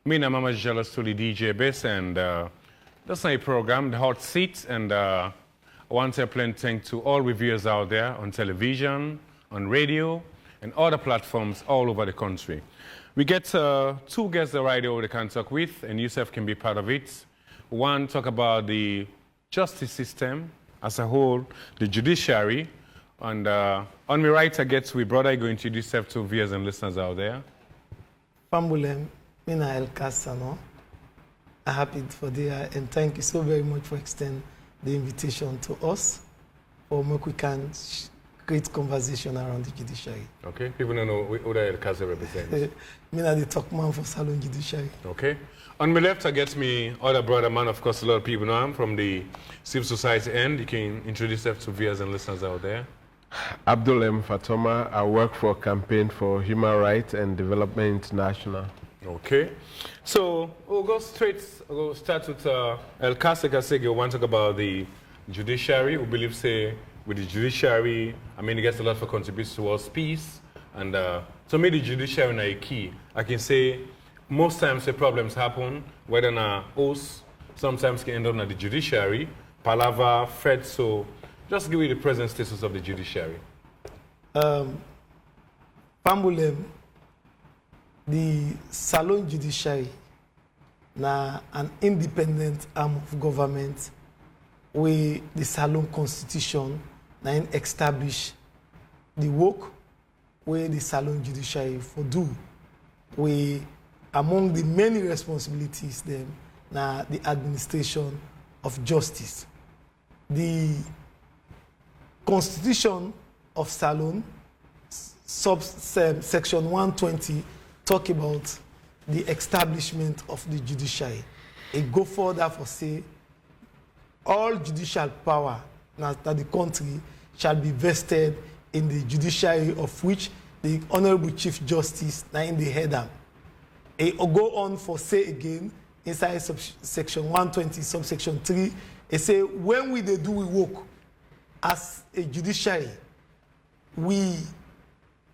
Me and Mama Jealous to the DJ Bass, and that's my program, The Hot Seat. And I want to say thank to all reviewers out there on television, on radio, and other platforms all over the country. We get two guests right here we can talk with, and yourself can be part of it. One, talk about the justice system as a whole, the judiciary. And on my right, I get with brother, going to introduce yourself to viewers and listeners out there. Pambulem, Mina Elkas, Sannoh. I'm happy for there, and thank you so very much for extending the invitation to us, for we can create conversation around the judiciary. Okay, people don't know who the Elkas represents. Mina the talk man for Salon Judiciary. Okay. On my left, I get me other brother man. Of course, a lot of people know him from the civil society end. You can introduce yourself to viewers and listeners out there. Abdul Fatoma. I work for Campaign for Human Rights and Development International. Okay. So we'll go straight, we'll start with Elkas. We want to talk about the judiciary. We believe, say, with the judiciary, I mean, it gets a lot of contributions towards peace. And to me, the judiciary is key. I can say most times the problems happen, whether na us, sometimes can end up in the judiciary, palaver, Fed. So just give me the present status of the judiciary. Pambulem, the Salon Judiciary na an independent arm of government where the Salon Constitution na establish the work where the Salon Judiciary for do. We among the many responsibilities them na the administration of justice. The Constitution of Salon, section 120, talk about the establishment of the judiciary. It go further for say all judicial power that the country shall be vested in the judiciary, of which the Honorable Chief Justice na in the header. It go on for say again inside section 120 subsection 3. It say when we do we work as a judiciary, we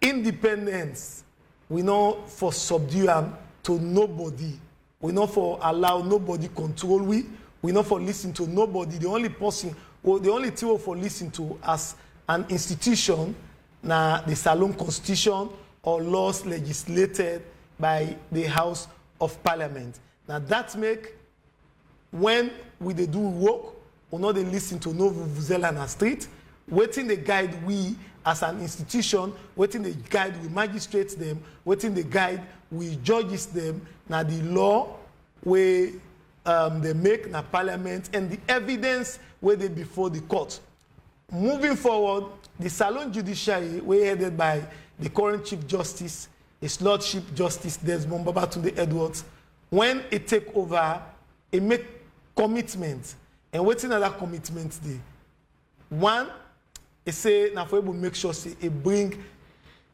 independence, we not for subdue to nobody, we not for allow nobody control we not for listen to nobody. The only person or the only thing for listen to as an institution na the Salon Constitution or laws legislated by the House of Parliament. Now that make when we do work, we not they listen to no vuvuzela na street, waiting the guide we as an institution, waiting the guide we magistrates them, waiting the guide we judges them, na the law where they make na Parliament and the evidence where they before the court. Moving forward, the Salon Judiciary, we're headed by the current Chief Justice, His Lordship Justice Desmond Babatunde Edwards. When it take over, it make commitments. And waiting at that commitment day. One, it say now for able to make sure say it bring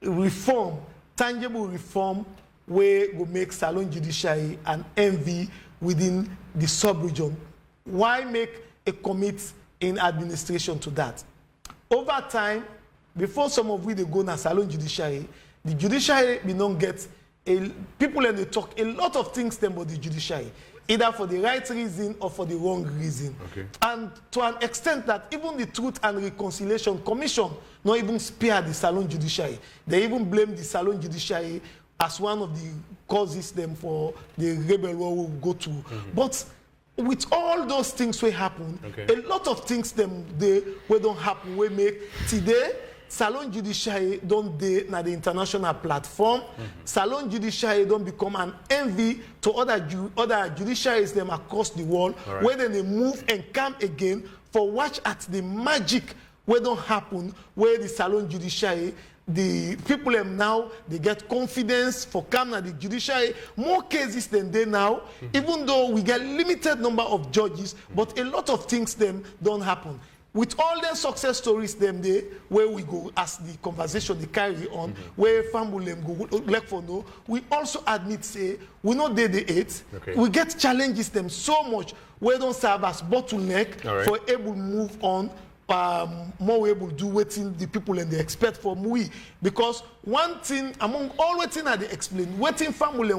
reform, tangible reform, where will make Salon Judiciary an envy within the sub-region. Why make a commit in administration to that? Over time, before some of we they go na Salon Judiciary, the judiciary we don't get people and they talk a lot of things them about the judiciary, either for the right reason or for the wrong reason. Okay. And to an extent that even the Truth and Reconciliation Commission not even spare the Salon Judiciary. They even blame the Salon Judiciary as one of the causes them for the rebel war we go to. But with all those things we happen, a lot of things them they we don't happen. We make today Salon Judiciary don't they na the international platform. Salon Judiciary don't become an envy to other judiciaries them across the world, where then they move and come again for watch at the magic where don't happen, where the Salon Judiciary, the people them now, they get confidence for come at the judiciary, more cases than they now, even though we get limited number of judges, but a lot of things them don't happen. With all the success stories them there, where we go as the conversation they carry on, where Fambulem go like for no, we also admit say we not did the eight. We get challenges them so much where don't serve as bottleneck for able move on. More able to do waiting the people and they expect from we, because one thing among all waiting that they explain waiting family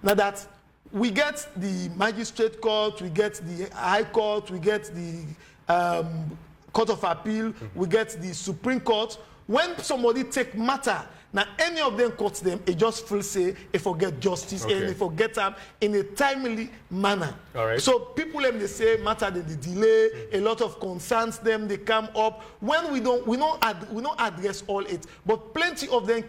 Now that we get the magistrate court, we get the high court, we get the court of appeal, we get the Supreme Court. When somebody take matter, now any of them courts them, it just feel say it forget justice and it forget them in a timely manner. All right. So people them they say matter they delay, a lot of concerns them they come up. When we don't address all it, but plenty of them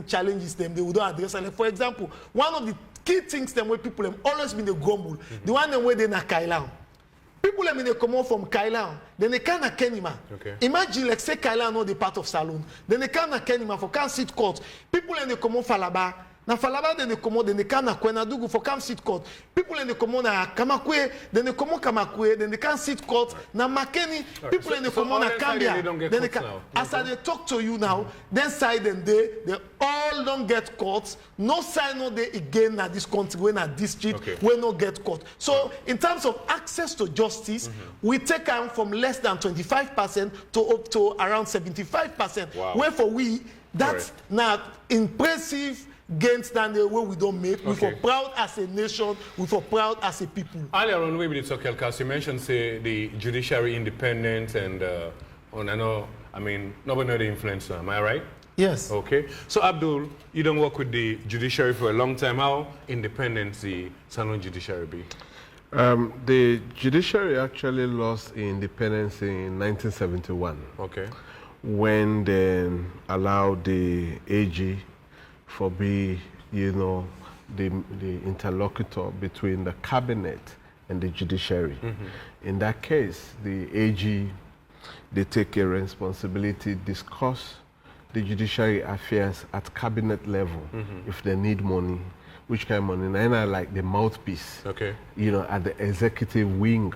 challenges them they would not address. And for example, one of the key things them where people them always been the grumble, the one them where they na Kailan. People them they come out from Kailan, then they can't Kenima. Okay. Imagine like say Kailan not the part of Salon, then they can't Kenima for can't sit court. People them they come out Falaba. Na Falaba then they come out, then they can't Kwenadugu for can't sit court. People then they come out na Kamakwe, then they come out Kamakwe, then they can't sit court. Na Makeni, people then they come out na Kambia. Then they can, as I talk to you now, then side and they all don't get courts. No sign no they again at this country when at district we no get court. So in terms of access to justice, we take them from less than 25% to up to around 75%. Wow. Wherefore we that's not impressive gains than the way we don't make. We feel proud as a nation, we feel proud as a people. Earlier on, we talked, Elkas, you mentioned, say, the judiciary independence and, I mean, nobody know the influence, am I right? Yes. Okay. So, Abdul, you don't work with the judiciary for a long time. How independent the Sannoh judiciary be? The judiciary actually lost independence in 1971. Okay. When they allowed the AG for be, the interlocutor between the cabinet and the judiciary. In that case, the AG, they take a responsibility, discuss the judiciary affairs at cabinet level if they need money, which kind of money, and I like the mouthpiece, at the executive wing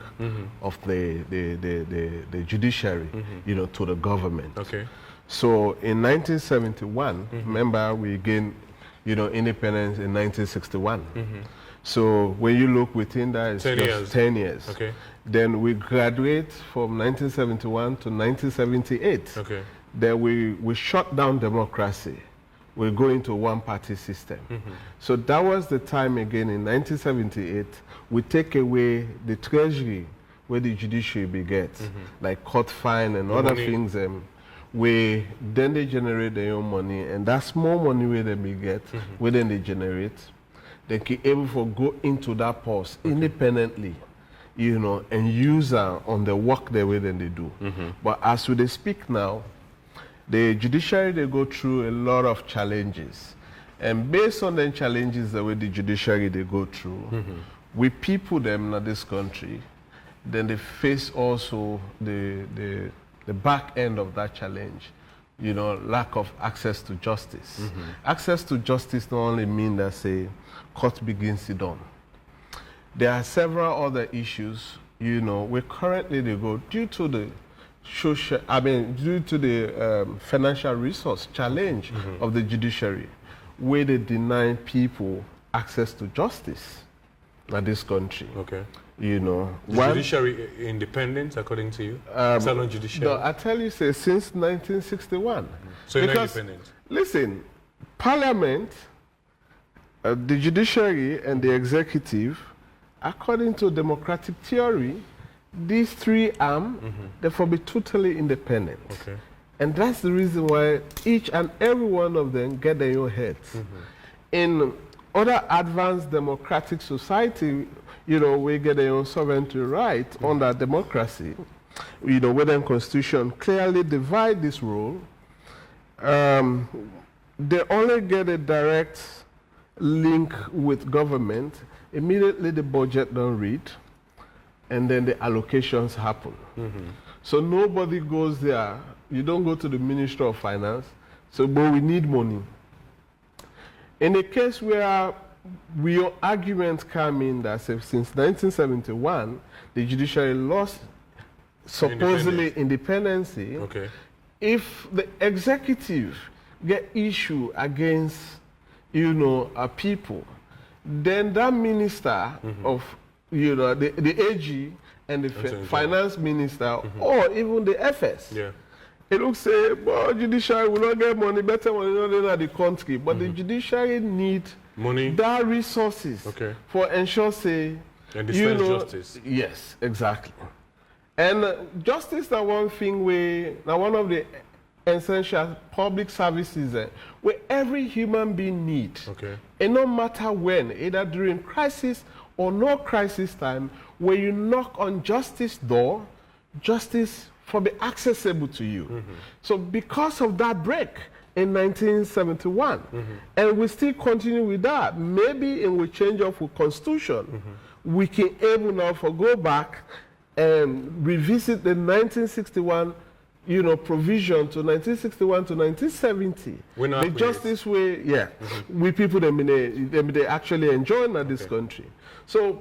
of the judiciary, to the government. Okay. So in 1971, remember we gained, independence in 1961. So when you look within that, it's 10 years. Okay. Then we graduate from 1971 to 1978. Okay. Then we shut down democracy. We go into one-party system. So that was the time again in 1978, we take away the treasury where the judiciary begets, like court fine and other things. Then they generate their own money, and that small money where they get, where then they generate, they can able to go into that post independently, and use on the work the way then they do. But as we speak now, the judiciary, they go through a lot of challenges. And based on the challenges the way the judiciary they go through, we people them in this country, then they face also the back end of that challenge, lack of access to justice. Access to justice not only mean that, say, court begins to done. There are several other issues, we currently they go due to the due to the financial resource challenge of the judiciary, where they deny people access to justice in this country. Okay. Judiciary independent, according to you? Sannoh judiciary? No, I tell you, say, since 1961. So you're not independent? Listen, Parliament, the judiciary, and the executive, according to democratic theory, these three arms, therefore be totally independent. Okay. And that's the reason why each and every one of them get their own heads. In other advanced democratic society, we get their own sovereignty right under democracy. Where the constitution clearly divide this role. They only get a direct link with government. Immediately the budget don't read, and then the allocations happen. So nobody goes there. You don't go to the Ministry of Finance. So, but we need money. In a case where real arguments come in that say, since 1971, the judiciary lost supposedly independency. Okay. If the executive get issue against, a people, then that minister of, the AG and the finance minister, or even the FS, It looks say, well, judiciary will not get money, better money than the country. But the judiciary need money, that resources for ensure say, and dispense justice. Yes, exactly. And justice is one thing one of the essential public services where every human being needs. And no matter when, either during crisis or no crisis time, where you knock on justice door, justice for be accessible to you. So because of that break in 1971, and we still continue with that, maybe in we change of the constitution, we can able now for go back and revisit the 1961 provision to 1961 to 1970. The justice way, we people they actually enjoying in this country. So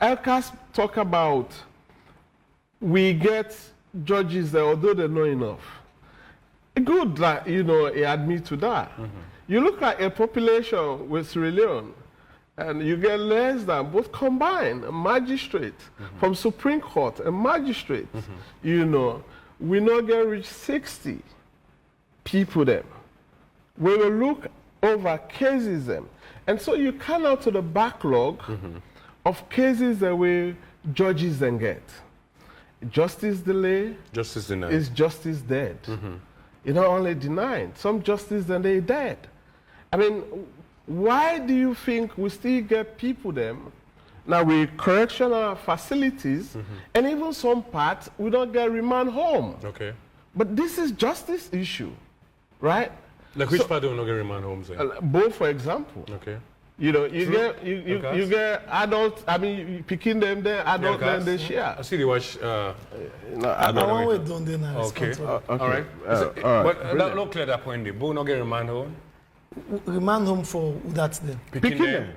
Elkas talk about we get judges that although they're not enough. Good that he admit to that. You look at a population with Sierra Leone, and you get less than both combined, a magistrate from Supreme Court, a magistrate. We not get reach 60 people them. We will look over cases them. And so you come out to the backlog of cases that we judges then get. Justice delay is justice dead. You not only denied, some justice then they dead. I mean, why do you think we still get people them? Now we correctional facilities, and even some parts we don't get remand home. But this is justice issue, right? Like which part do we not get remand homes? Both, for example. You get adults. I mean, you picking them there, adults then they share. I see they watch. I want to do then. Okay. All right. But not clear that point. They both not get remand home. Remand home for that then. Picking them.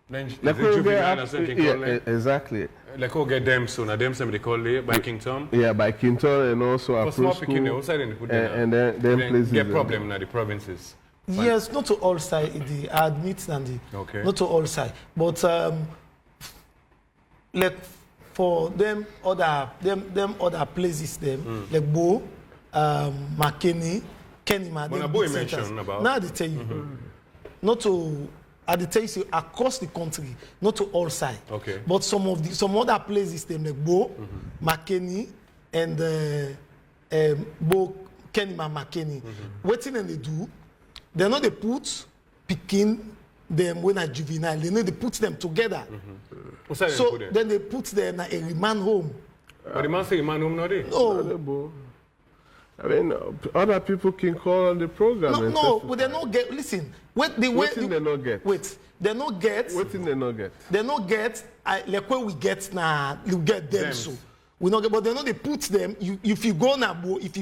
Then juvenile or something called exactly. Like who get them soon? Are them somebody called by Kington? Yeah, by Kington and also for small picking them. Outside they put them. And then places get problem in the provinces. Yes, not to all sides. I admit not to all sides, but like for them other places like Bo, McKinney, Kenima. Now they tell you not to. I tell you across the country, not to all sides. But some other places like Bo, McKinney, and Bo, Kenima, McKinney. What thing they do? They know they put picking them when a juvenile. They know they put them together. So then they put them in a remand home. But the man say remand home not there. No. I mean, other people can call on the program. No, but they not get. Listen, what they not get? Wait, they not get. What thing they not get? They not get. Like when we get now, you get them. So we not get, but they know they put them. If you go now, if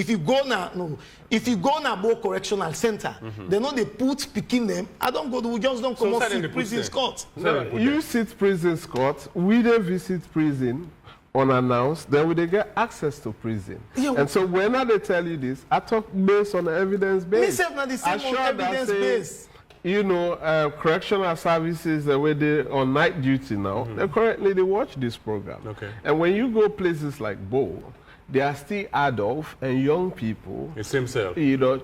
you go now, Bo Correctional Center, they know they put picking them. I don't go. We just don't come out to prison court. You sit prison court. We don't visit prison unannounced, then we get access to prison. And so when they tell you this, I talk based on evidence base. Evidence base. Correctional services where they on night duty now, they watch this program. And when you go places like Bo, they are still adult and young people. The same cell.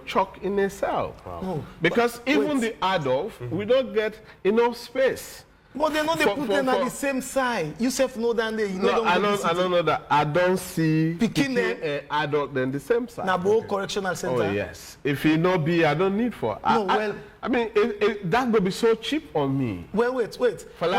Chuck in a cell. No, because even the adult, we don't get enough space. But they know they put them at the same side. You self know that they. I don't know that. I don't see picking an adult then the same side. Nabo Correctional Center. Oh yes. If he not be, I don't need for. I mean, that would be so cheap on me. Well, wait. On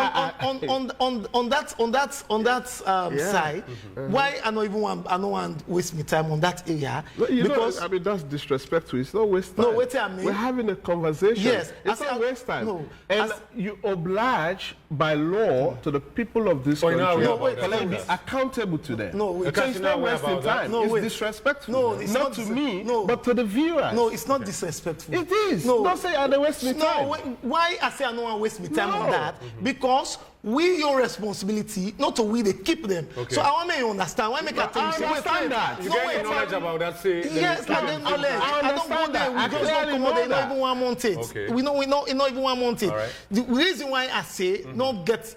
that side, why I don't want to waste my time on that area? Because I mean that's disrespectful. It's not waste time. No, wait a minute. We're having a conversation. Yes, it's not waste time. No, and you oblige by law to the people of this country. No, be accountable to them. No, so it's not wasting time. No, it's disrespectful. No, it's not to me, but to the viewer. No, it's not disrespectful. It is. No, don't say I they waste me time. No, why I say I don't want to waste my time on that? Because we your responsibility, not to we they keep them. Okay. So I want you understand. Why make I tell you? I understand that. You get knowledge about that, say. Yes, like them knowledge. I don't go there. We just don't come out there. Not even one month it. Okay. We not even one month it. All right. The reason why I say not get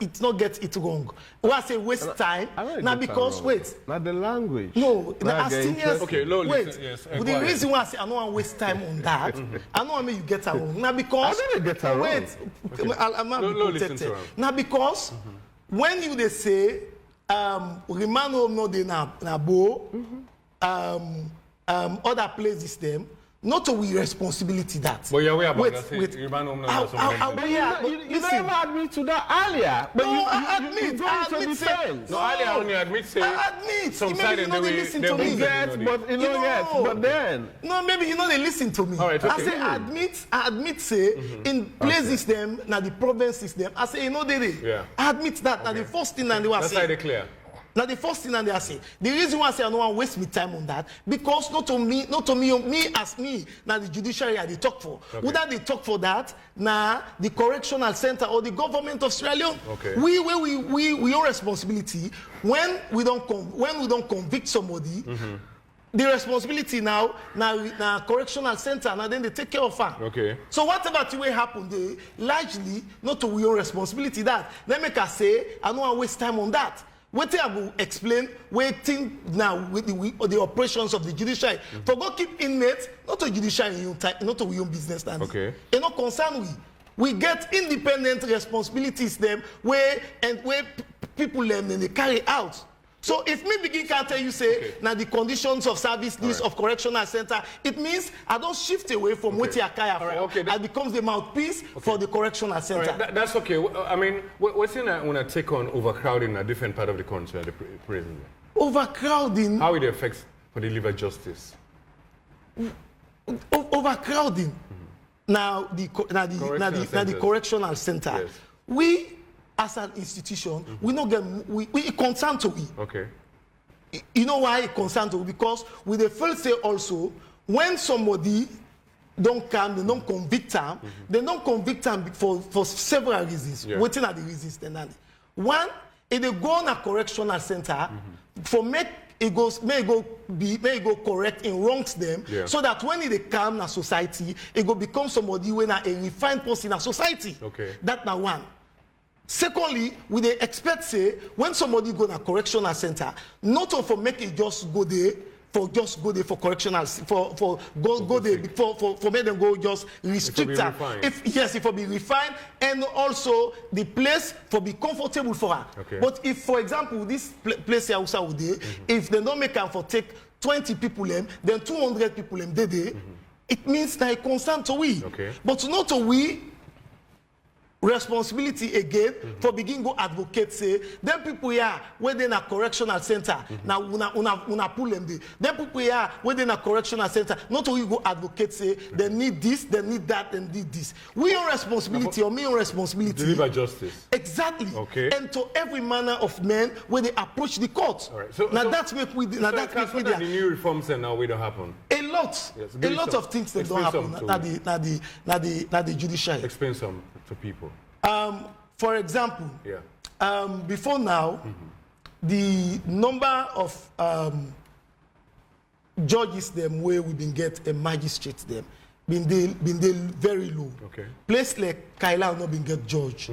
it wrong. Why I say waste time? Now because wait. Not the language. No, as seniors. Okay, no, wait. listen, yes, The reason why I say I don't want to waste time on that. I don't want you get it wrong. Now because I didn't get it wrong. wait, I'm not protected. Now because when you they say remand home no dey na bo other places them not to we responsibility that. But you're aware about wait, that. wait. Remand home no You never admit to that earlier. But No, I you admit, go I into admit, defense. No, earlier when you admit, say. I admit. Some Maybe side you and know they they will- listen they to will me. get- But you You know, yes. know. But then. No, maybe you know they listen to me. All right, okay. I say I admit say in places them now the provinces them. I say you know they. Yeah. I admit that. Now the first thing and they were That's how saying. they clear. Now the first thing and they are saying. The reason why I say I don't want to waste my time on that because not to me, me as me. Now the judiciary they talk for. Okay. Whether they talk for that, now the correctional center or the government of Sierra Leone. Okay. We own responsibility when we don't convict somebody. The responsibility now correctional center now then they take care of her. Okay. So whatever to will happen, they largely not to your responsibility that. Let me say I don't want to waste time on that. Waiting I will explain waiting now with the operations of the judiciary. For go keep inmates, not to judiciary in your time, not to your business stand. Okay. And not concern we get independent responsibilities them where people them then they carry out. So if me begin can tell you say now the conditions of service this of correctional center, it means I don't shift away from what I carry for. Okay. I becomes the mouthpiece for the correctional center. All right, that's okay. I mean, what's in when I take on overcrowding in a different part of the country at the prison? Overcrowding. How it affects for deliver justice? Overcrowding. Now the correctional center. Yes. We as an institution, we not get we concern to we. Okay. You know why it concern to? Because with the first say also when somebody don't come, they don't convict them. They don't convict them for several reasons. Yeah. Waiting at the reasons. One, if they go on a correctional center, for may it go correct in wrongs them, so that when they come in society, it go become somebody when a refined person in a society. Okay. That now one. Secondly, we they expect say when somebody go to a correctional center, not for make it just go there for correctional for make them go just restrict them. If for be refined and also the place for be comfortable for her. Okay. But if for example this place here also would if they don't make them for take 20 people then 200 people it means that it concern to we. Okay. But not to we responsibility again for begin go advocate say them people here where they in a correctional center now una pull them there. Them people here where they in a correctional center not only go advocate say they need this, they need that, and need this. We own responsibility or me own responsibility. Deliver justice. Exactly. Okay. And to every manner of men when they approach the court. All right. So that's make we now so that's make we the new reforms and now we don't happen. a lot of things that don't happen at the judiciary. Explain some to people. For example, before now, the number of judges them where we been get a magistrate them been they very low. Okay. Place like Kaila not been get judge.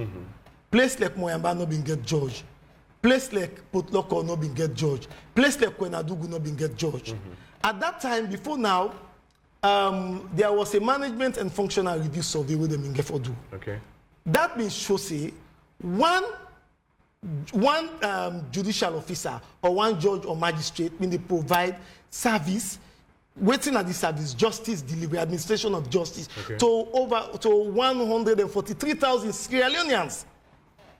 Place like Moyamba not been get judge. Place like Potloko not been get judge. Place like Kwenadugu not been get judge. At that time, before now, there was a management and functional review survey where they been get for do. Okay. That means show say one judicial officer or one judge or magistrate when they provide service, waiting at the service, justice delivery, administration of justice to 143,000 Sierra Leoneans,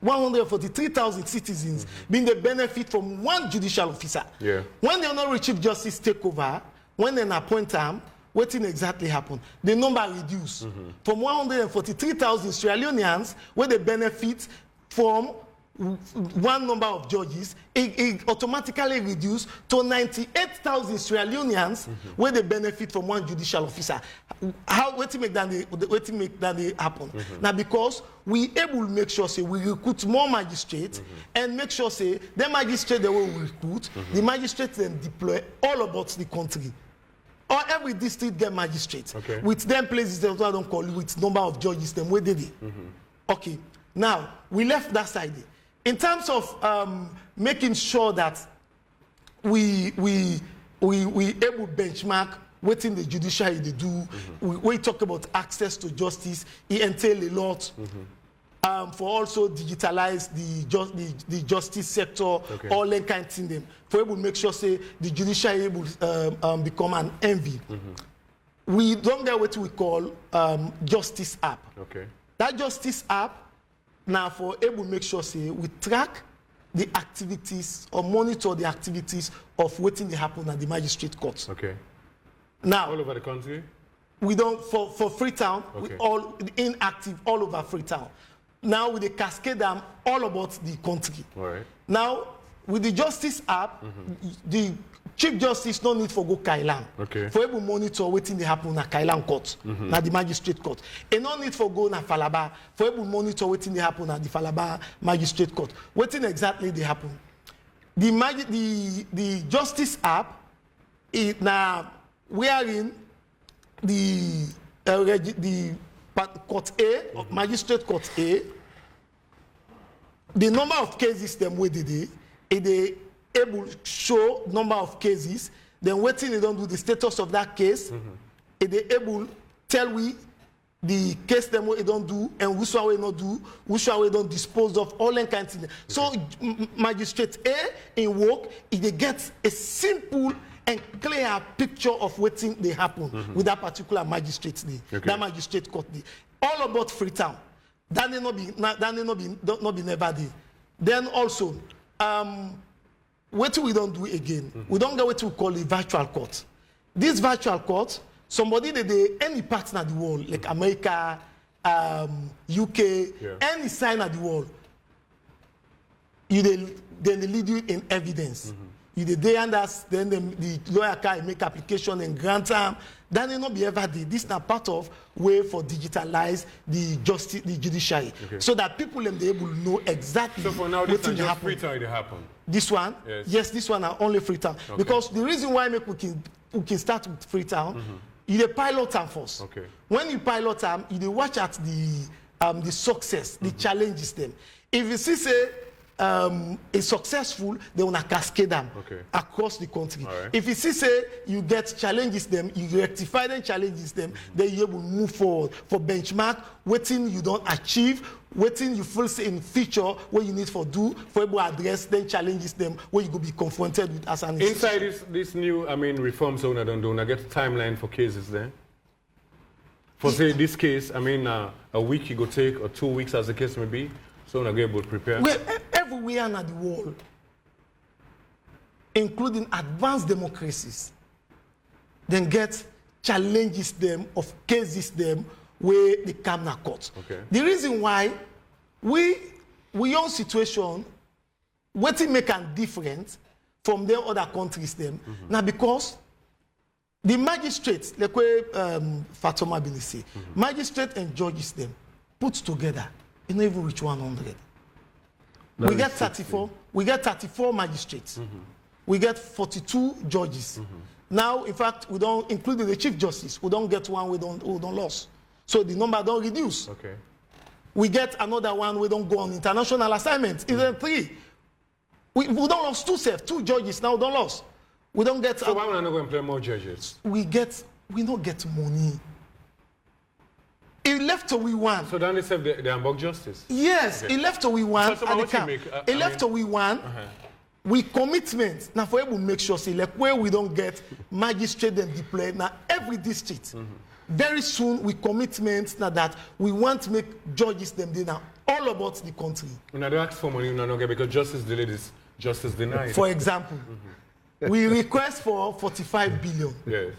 143,000 citizens being the benefit from one judicial officer. Yeah. When the Honorary Chief Justice take over, when they appoint them, what thing exactly happened? The number reduced from 143,000 Sierra Leoneans where they benefit from one number of judges, it automatically reduced to 98,000 Sierra Leoneans where they benefit from one judicial officer. How what to make that happen? Now because we able to make sure say we recruit more magistrates and make sure say the magistrate they will recruit, the magistrates then deploy all about the country. Or every district get magistrates. Okay. With them places they don't call it with number of judges them where they did. Okay. Now we left that side. In terms of making sure that we able benchmark what in the judiciary they do, we talk about access to justice, it entails a lot. For also digitalize the justice sector, all that kind of thing. For able to make sure say the judiciary will become an envy. We don't get what we call justice app. Okay. That justice app now for able to make sure say we track the activities or monitor the activities of waiting to happen at the magistrate courts. Okay. Now all over the country. We don't for Freetown. Okay. We all inactive all over Freetown. Now with the cascade them all about the country. All right. Now with the justice app, the Chief Justice no need for go Kailan. Okay. For able monitor waiting they happen at Kailan court, na the magistrate court. And no need for go na Falaba for able monitor waiting they happen at the Falaba magistrate court. Waiting exactly they happen. The justice app is now wherein the court A, magistrate court A, the number of cases them where they able to show number of cases, then waiting they don't do the status of that case, they able tell we the case them what they don't do and which one we not do, which one we don't dispose of, all that kind of thing. So magistrate A in work, if they get a simple and clear picture of what thing they happen with that particular magistrate day, that magistrate court day. All about Freetown. That may not be never day. Then also, what we don't do again, we don't get what we call a virtual court. This virtual court, somebody that any partner of the world, like America, UK, any sign of the world, then they lead you in evidence. You the and us, then the lawyer can make application and grant them. That may not be ever did. This is not part of way for digitalize the judiciary, so that people them they able to know exactly. So for now, this is just Freetown it happen. This one, yes, this one are only Freetown because the reason why we can start with Freetown, you the pilot them first. Okay. When you pilot them, you watch at the success, the challenges them. If you see say is successful, they will cascade them across the country. Right. If you see say you get challenges them, you rectify them challenges them, then you will move forward for benchmark, waiting you don't achieve, waiting you feel say in future what you need for do for able to address then challenges them where you will be confronted with as an institution. Inside this new reform zone I don't do, I get a timeline for cases there. For say this case, a week you go take or 2 weeks as the case may be. So I'm able to prepare. Well, everywhere in the world, including advanced democracies, then get challenges them of cases them where they come to court. The reason why we own situation, what it make a difference from the other countries them, now because the magistrates, like Fatoma been say, magistrate and judges them put together. It not even reach 100. We get 34. We get 34 magistrates. We get 42 judges. Now, in fact, we don't, including the Chief Justice, we don't get one. We don't lose. So the number don't reduce. We get another one. We don't go on international assignments. Even 3. We don't lose 2 judges now. Don't lose. We don't get. So why would I not go and employ more judges? We don't get money. It left to we one. So then they said they unblock justice? Yes, it left to we one. So what you make? It left to we one. We commitment. Now for able to make sure, say, like where we don't get magistrate and deploy, now every district. Very soon we commitment now that we want to make judges them now all about the country. When I don't ask for money, you don't get because justice delayed is justice denied. For example, we request for 45 billion. Yes.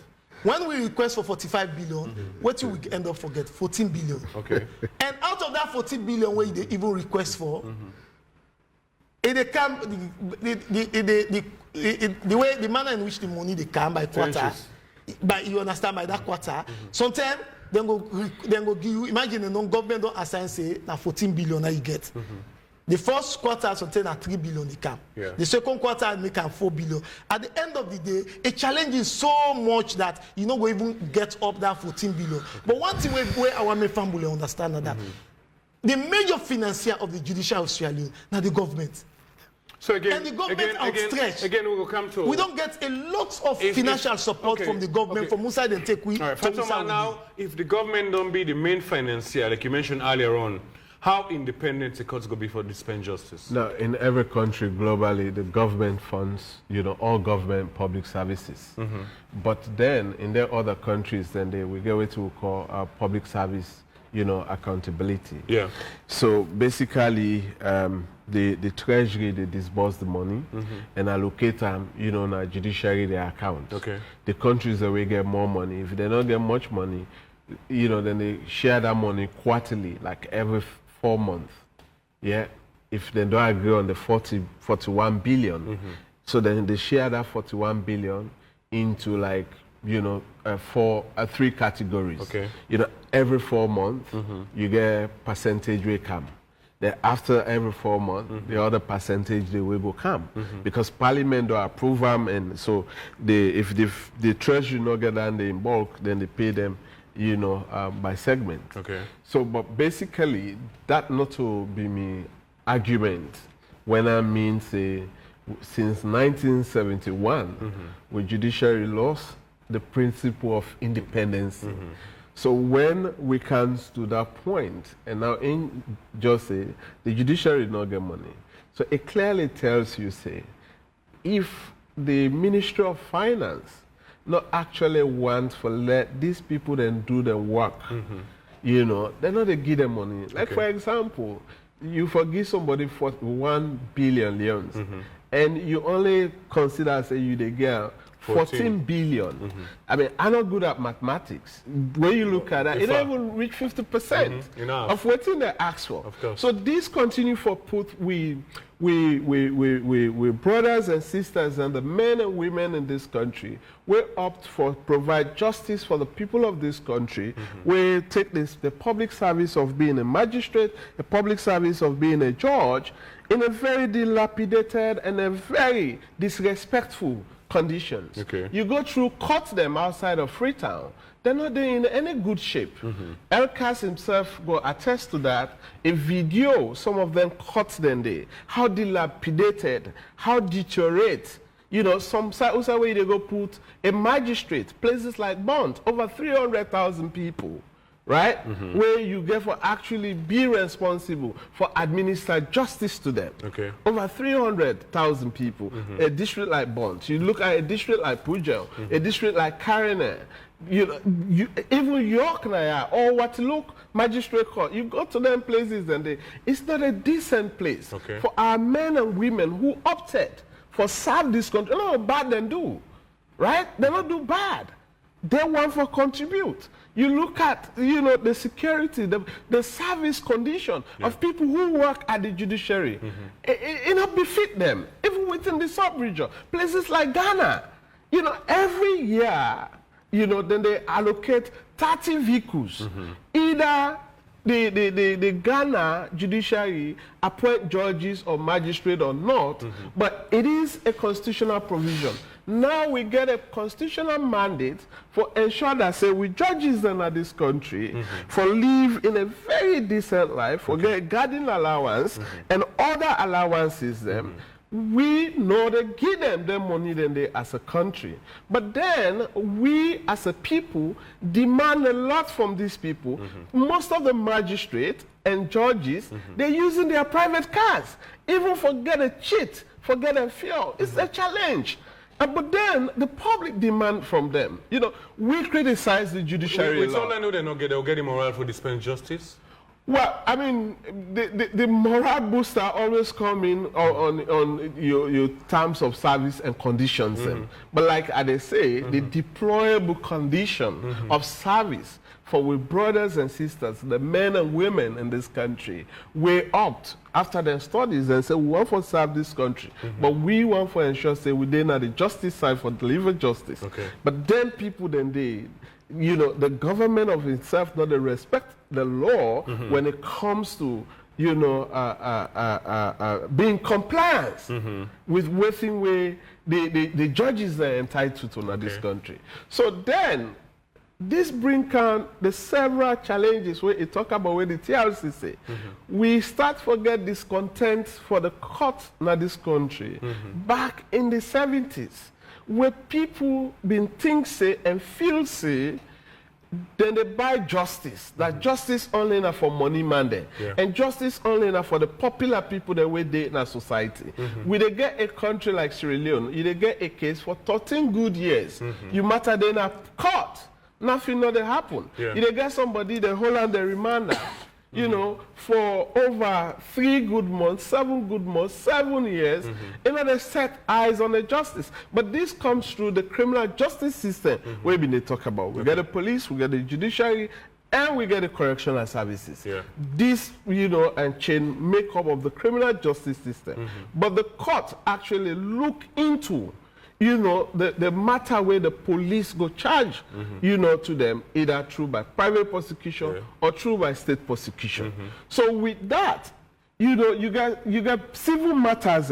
When we request for 45 billion, what do we end up forget? 14 billion. Okay. And out of that 14 billion, where they even request for, They come, the way, the manner in which the money they come by quarter, you understand, by that quarter, sometimes then go give you, imagine a non-government don't assign, say, now 14 billion that you get. The first quarter, sometimes at 3 billion they come. Yeah. The second quarter, make them 4 billion. At the end of the day, a challenge is so much that you know, we even get up that 14 billion. But one thing where our main family understand that the major financier of the Judicial of Sierra Leone, now the government. So again, and the government outstretched. Again, we will come to. We don't get a lot of financial support from the government from Musa and take we. Right, Fatoma, now, if the government don't be the main financier, like you mentioned earlier on, how independent the courts go be for dispense justice? Now, in every country globally, the government funds, you know, all government public services. But then, in their other countries, then we get what we call public service, you know, accountability. Yeah. So basically, the treasury, they disburse the money and allocate them, you know, in a judiciary their account. Okay. The countries that will get more money. If they don't get much money, you know, then they share that money quarterly, like every 4 months. Yeah. If they don't agree on the 41 billion, so then they share that 41 billion into, like, you know, 3 categories. Okay. You know, every 4 months, you get percentage will come. Then after every 4 months, the other percentage they will go come. Because Parliament will approve them, and so if the Treasury not get that in bulk, then they pay them, you know, by segment. Okay. So, but basically, that not to be me argument when I mean, say, since 1971, when Judiciary lost the principle of independence. So when we come to that point, and now in just say, the Judiciary did not get money. So it clearly tells you, say, if the Ministry of Finance not actually want to let these people then do the work, you know, they're not to give them money. Like, for example, you forgive somebody for 1 billion leones, and you only consider, say, you they get 14 billion. I mean, I'm not good at mathematics. When you look at that, it don't even reach 50% of what they ask for. So this continue for put we brothers and sisters and the men and women in this country, we opt for provide justice for the people of this country. We take the public service of being a magistrate, the public service of being a judge, in a very dilapidated and a very disrespectful conditions. You go through, cut them outside of Freetown, they're not in any good shape. Elkas himself will attest to that. A video, some of them cut them there. How dilapidated, how deteriorate. You know, some way they go put a magistrate, places like Bond, over 300,000 people, right? Where you get for actually be responsible for administer justice to them. Over 300,000 people. A district like Bond. You look at a district like Pujel, a district like Karine, you know, even York Naya or Waterloo Magistrate Court. You go to them places and it's not a decent place for our men and women who opted for serve this country. No bad they do, right? They don't do bad. They want to contribute. You look at, you know, the security, the service condition of people who work at the judiciary. It not befit them, even within the sub-region. Places like Ghana, you know, every year, you know, then they allocate 30 vehicles. Either the Ghana judiciary appoint judges or magistrates or not, but it is a constitutional provision. Now we get a constitutional mandate for ensure that, say, we judges in this country for live in a very decent life, for get garden allowance and other allowances them. We know they give them the money then they as a country. But then we as a people demand a lot from these people. Most of the magistrates and judges, they're using their private cars. Even forget a cheat, forget a fuel. It's a challenge. But then the public demand from them. You know, we criticize the judiciary. It's all I know they'll get the moral for dispense justice. Well, I mean, the moral booster always come in on your terms of service and conditions. But like they say, the deployable condition of service for we brothers and sisters, the men and women in this country, we opt after their studies and say we want to serve this country, but we want to ensure say we then at the justice side for deliver justice. Okay. But then people the government of itself not they respect the law when it comes to being compliant with waiting way the judges are entitled to in this country. So then this brings on the several challenges where it talk about where the TRC say. We start forget discontent for the court in this country back in the 70s, where people been think say and feel say then they buy justice. That justice only enough for money mandate. And justice only enough for the popular people that we date in our society. We they get a country like Sierra Leone, you they get a case for 13 good years. You matter then a court. Nothing not they happen. You they get somebody they hold on the reminder. For over 3 good months, 7 good months, 7 years, they set eyes on the justice. But this comes through the criminal justice system where we talk about. We get the police, we get the judiciary, and we get the correctional services. This, and chain makeup of the criminal justice system. But the court actually look into the matter where the police go charge, to them, either through by private prosecution or through by state prosecution. So with that, you got civil matters,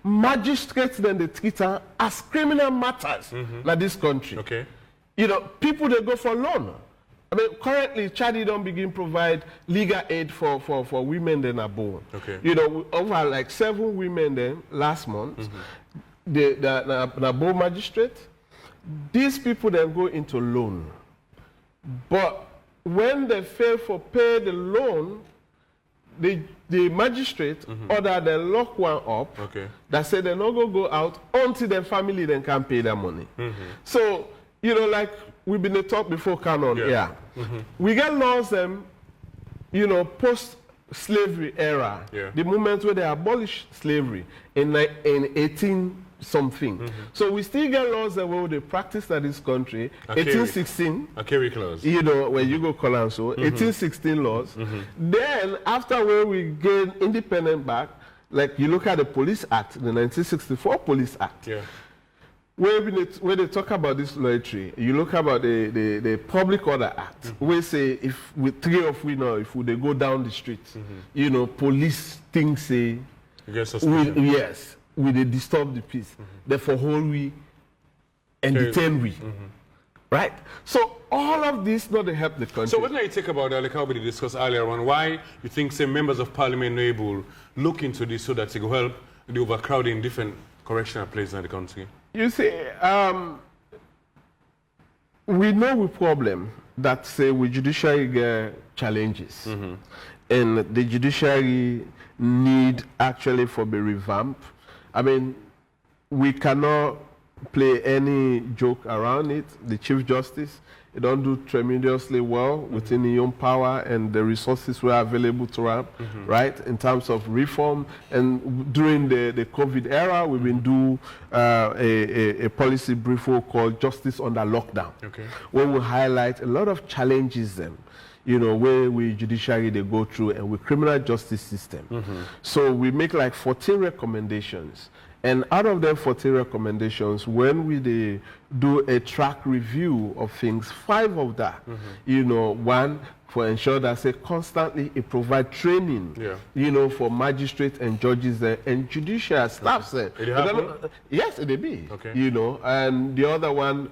magistrates then they treat them as criminal matters in this country. People they go for loan. I mean, currently, Chadi don't begin provide legal aid for women that are born. Over like 7 women then last month. The Nabo magistrate, these people then go into loan. But when they fail for pay the loan, the magistrate order they lock one up that say they're not going to go out until their family then can pay their money. So, like we've been talk before canon, we get laws post-slavery era, the moment where they abolish slavery in 18 something. So we still get laws that where they practice in this country. 1816. A carry clause. Where you go call and so. 1816 laws. Then after where we gain independent back, like you look at the Police Act, the 1964 Police Act. Where they talk about this loitering, you look about the Public Order Act, where say if with 3 of we know if they go down the street, police things say we they disturb the peace. Therefore, hold we and detain we. Right? So all of this not to help the country. So what do you think about like how we discussed earlier on why you think say members of parliament are able look into this so that it will help the overcrowding in different correctional places in the country? You see, we know the problem that say with judiciary get challenges. And the judiciary need actually for be revamped. I mean, we cannot play any joke around it. The Chief Justice, he don't do tremendously well within his own power and the resources were available to him, right, in terms of reform. And during the COVID era, we've been doing a policy brief called Justice Under Lockdown, where we highlight a lot of challenges where we judiciary they go through and with criminal justice system. So we make like 14 recommendations. And out of them 14 recommendations, when we do a track review of things, 5 of that, one, for ensure that say constantly it provide training, for magistrates and judges and judicial staff. Yes, it be. And the other one,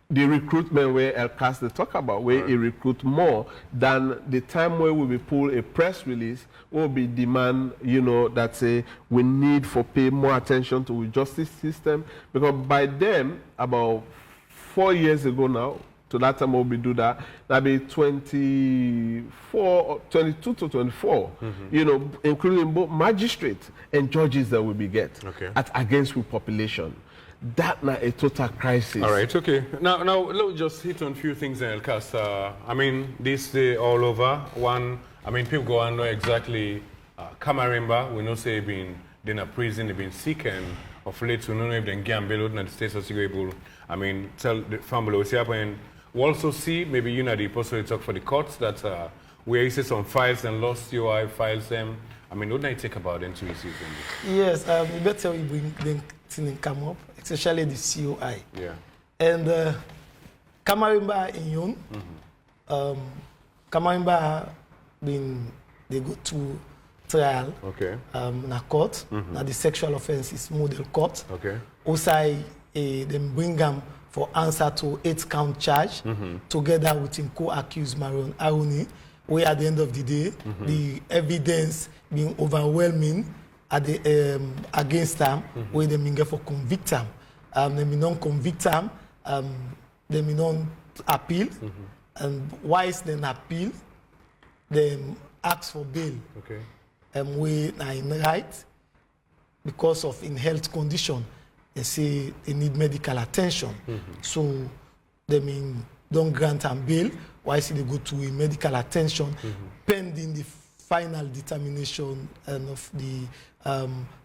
the recruitment where Elkas they talk about, where he recruit more than the time where we will pull a press release will be demand, that say we need for pay more attention to the justice system. Because by then, about 4 years ago now, to that time we'll be do that, that'll be 22 to 24, including both magistrates and judges that will be get against with population. That now a total crisis. All right, okay. Now let's just hit on a few things in Elkas. I mean, this day all over. One, I mean, people go and know exactly Kamarimba. We know say been in a prison, they've been sick, and of late we don't know if they can below in the states of able. I mean, tell the family what's happening. we also see, maybe you know the possible talk for the courts that where you see some files and lost COI files them. I mean, what do I think about them to receive them? Yes, better we bring them things come up, especially the COI. Yeah. And Kamarimba in Yon, Kamarimba they go to trial. Okay. Na court, na the sexual offences model court. Okay. Also, them bring them for answer to 8-count charge, together with him co-accused Marion Aruni, where at the end of the day, the evidence being overwhelming at the, against them, where they get for convict them. They may not convict them, they may not appeal, and once they appeal, they ask for bail. Okay. We are in right because of in health condition. They say they need medical attention. So they mean don't grant them bail. Why should they go to a medical attention pending the final determination of the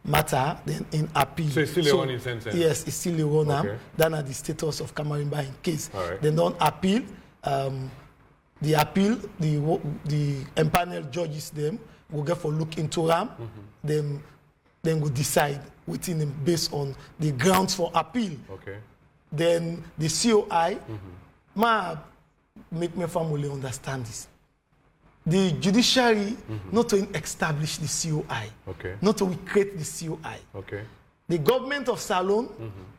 matter then in appeal. So it's still a sentence? Yes, it's still a one. Okay. Then at the status of Kamarimba in case. Right. They don't appeal. The appeal, the empaneled judges them will get for look into them. Then will decide within them based on the grounds for appeal. Okay. Then the COI, make my family understand this. The judiciary not to establish the COI, Okay. not to create the COI. Okay. The government of Sannoh,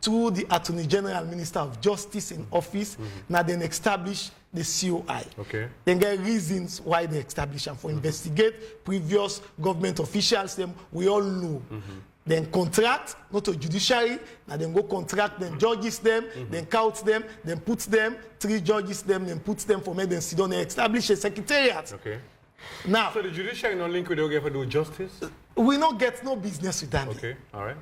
through the Attorney General Minister of Justice in office, now then establish the COI. Okay. Then get reasons why they establish and for investigate previous government officials. Them we all know. Then contract, not to judiciary. Now then go contract, then judges them, then count them, then put them 3 judges them, then put them for me. Then sit down and establish a secretariat. Okay. Now, So the judiciary no link with the for do justice? we not get no business with that. Okay. All right.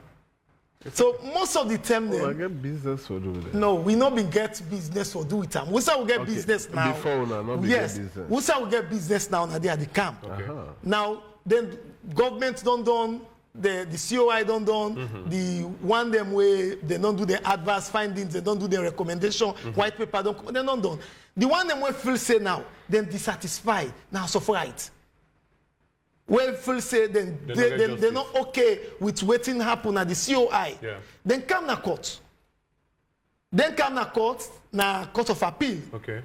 So most of the time, Well, I then, get business for do that. no, we not been get business for do with them. We say we get business now. Before now, not Yes, business. we say we get business now. Now they are the camp. Okay. Now then, government don't done. The COI don't done. The one them way they don't do the adverse findings. They don't do the recommendation. White paper don't. They don't done. The one them way feel say now, then dissatisfied. Now so for right. Well, feel say then they're not okay with waiting happen at the COI. Yeah. Then come na court. Then come na court of appeal. Okay.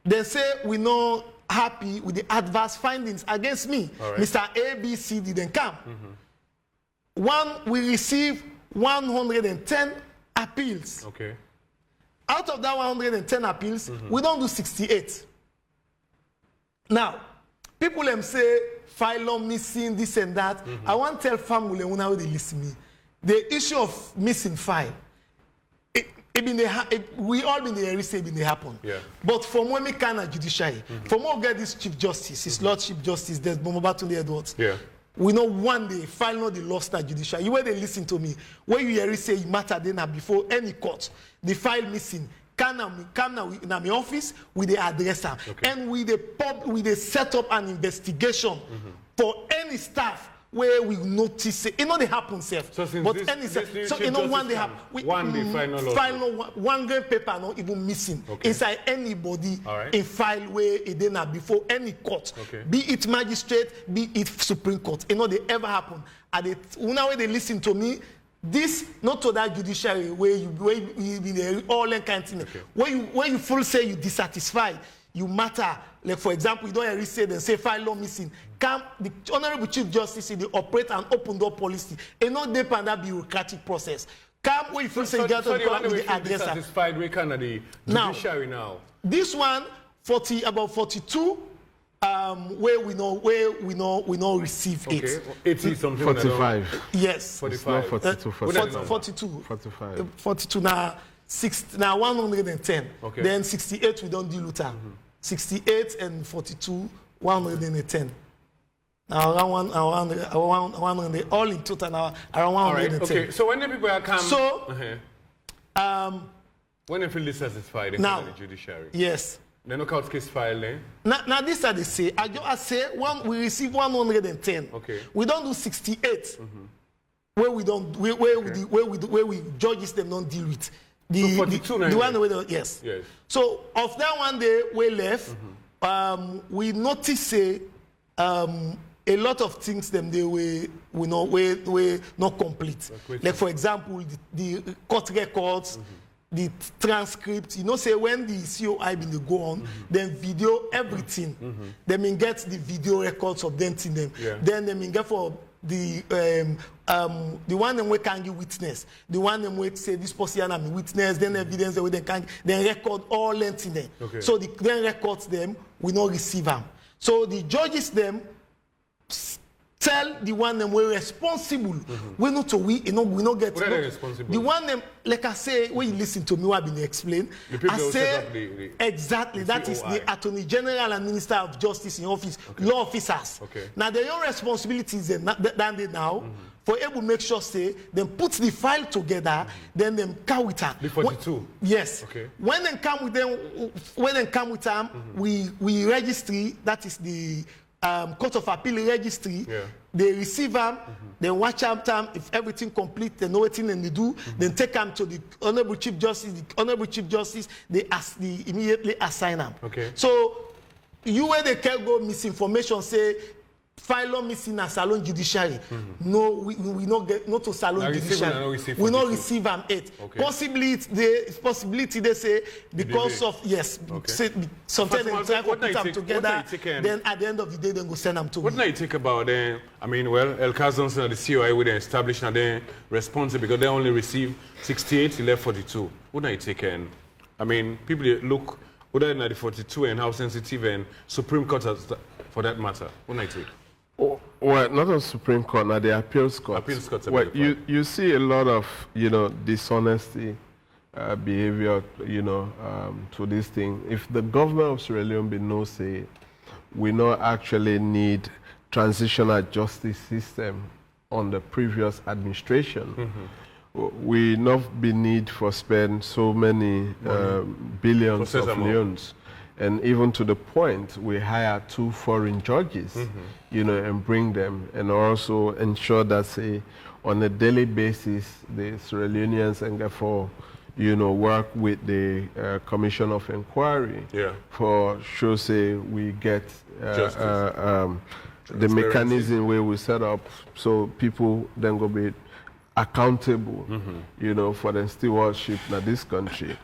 They say we not happy with the adverse findings against me. All right. Mr. ABCD then come. We receive 110 appeals. Okay. Out of that 110 appeals, we don't do 68. Now, people them say file missing, this and that. I want to tell family when how they listen me. The issue of missing file, we all been there, say it happen. Yeah. But from when we can at judiciary, from when we get this Chief Justice, his Lord Chief Justice, there's Bomobatunde Edwards. Yeah. We know one day file not the lost at judiciary. You where they listen to me, where you hear say it matter then before any court, the file missing. Come now in my office with the addresser, Okay. and with the set up an investigation for any staff where we notice it. They happen, self. So since but this- any this new so Chief one Justice they have one day file no one green paper not even missing Okay. inside anybody All right. in file where it then before any court, Okay. be it magistrate, be it Supreme Court. They ever happen. And now when they listen to me. This not to that judiciary where you been all that kind of thing. Okay. Where you full say you dissatisfied, you matter. Like for example, you don't really say then say file law missing. Come the Honorable Chief Justice in the operate and open door policy. And not depend that bureaucratic process. Come where you full say you got to come with the address. Satisfied we can the judiciary now. This one about 42. Where we know receive Okay. it. 80 something. 45. Yes. 45. 42, 42. 45. 42 now 110. Okay. Then 68 we don't deal with that. 68 and 42 110. Now around 100 all in total now around 110. All right. Okay. So when the people are come, So when they feel dissatisfied, they now come to the judiciary. yes. The knockout case file then. Now this are they say. I say we receive 110. Okay. We don't do 68. Where we don't where we judges them don't deal with. The, so 42 the one way, yes. Yes. So of that one day we left, we noticed a lot of things them they were not complete. Like for example, the court records, the transcript. You know, say when the COI been go on, then video everything. They mean get the video records of them in them. Yeah. Then they mean get for the one them we can give witness, the one them we say this person am witness, then evidence that they can then record all length in them. Okay. So the then records them, we not receive them. So the judges them tell the one them we're responsible. We not to we not get what are they responsible? the one them like I say when you listen to me what I've been explained. I say exactly the that is the Attorney General and Minister of Justice in office, law officers. Okay. Now their own responsibilities than they now for able to make sure say them put the file together, then them come with them. The 42. Yes. Okay. When they come with them, we registry, that is the Court of Appeal registry. Yeah. They receive them, then watch them. If everything complete, they know what thing they do. Then take them to the Honorable Chief Justice. The Honorable Chief Justice, they immediately assign them. Okay. So you where they can go misinformation say file missing a salon judiciary. No, we not get not to salon judiciary. We not receive them 8. Okay. Possibility they say because of yes. Say, sometimes they try to put them together. Then at the end of the day, they go send them to. What do you think about them? I mean, well, Elkas don't say the COI with them established and then responsible because they only receive 68, he left 42. What do you take? I mean, people look other than the 42 and how sensitive and Supreme Court has, for that matter. What do you take? Oh, well, not on Supreme Court, now the appeals court. Appeals court. Well, you see a lot of, dishonesty behavior, to this thing. If the government of Sierra Leone be no say, we not actually need transitional justice system on the previous administration. We not be need for spend so many billions of leones. And even to the point, we hire 2 foreign judges, and bring them, and also ensure that, say, on a daily basis, the Sierra Leoneans and therefore, work with the Commission of Inquiry for sure, say, we get the mechanism where we set up so people then go be accountable, for the stewardship in this country.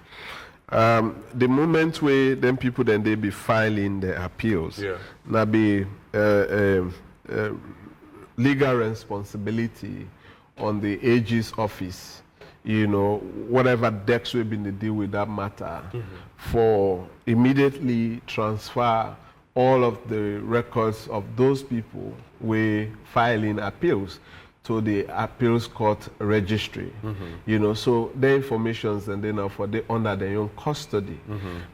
The moment where then people then they be filing their appeals, now be legal responsibility on the AG's office, whatever decks we've been to deal with that matter, for immediately transfer all of the records of those people we filing appeals to the appeals court registry, so the informations and then for they under their own custody.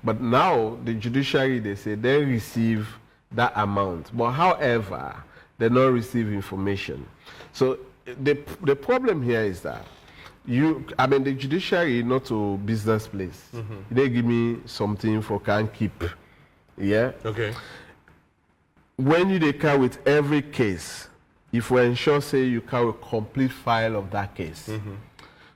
But now the judiciary, they say they receive that amount, but however, they don't receive information. So the problem here is that the judiciary not a business place. They give me something for can keep, Okay. When you carry with every case, if we ensure, say, you carry a complete file of that case.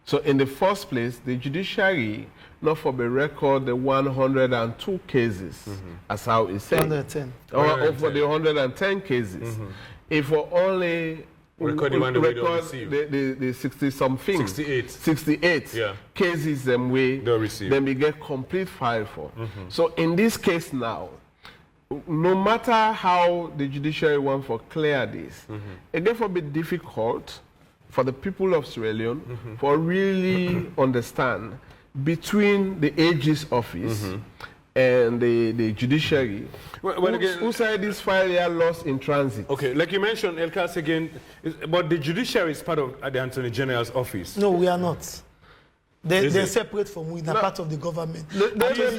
So in the first place, the judiciary, not for the record, the 102 cases, as how it's said. 110. Or for the 110 cases. If we only record the 60-something, 68 cases, then we get complete file for. So in this case now, no matter how the judiciary want for clear this, it therefore be difficult for the people of Sierra Leone for really understand between the AG's office and the judiciary. Who said this file here lost in transit? Okay, like you mentioned, Elkas again, but the judiciary is part of the Attorney General's office. No, we are not. They're separate from we. They're part of the government. They're part of the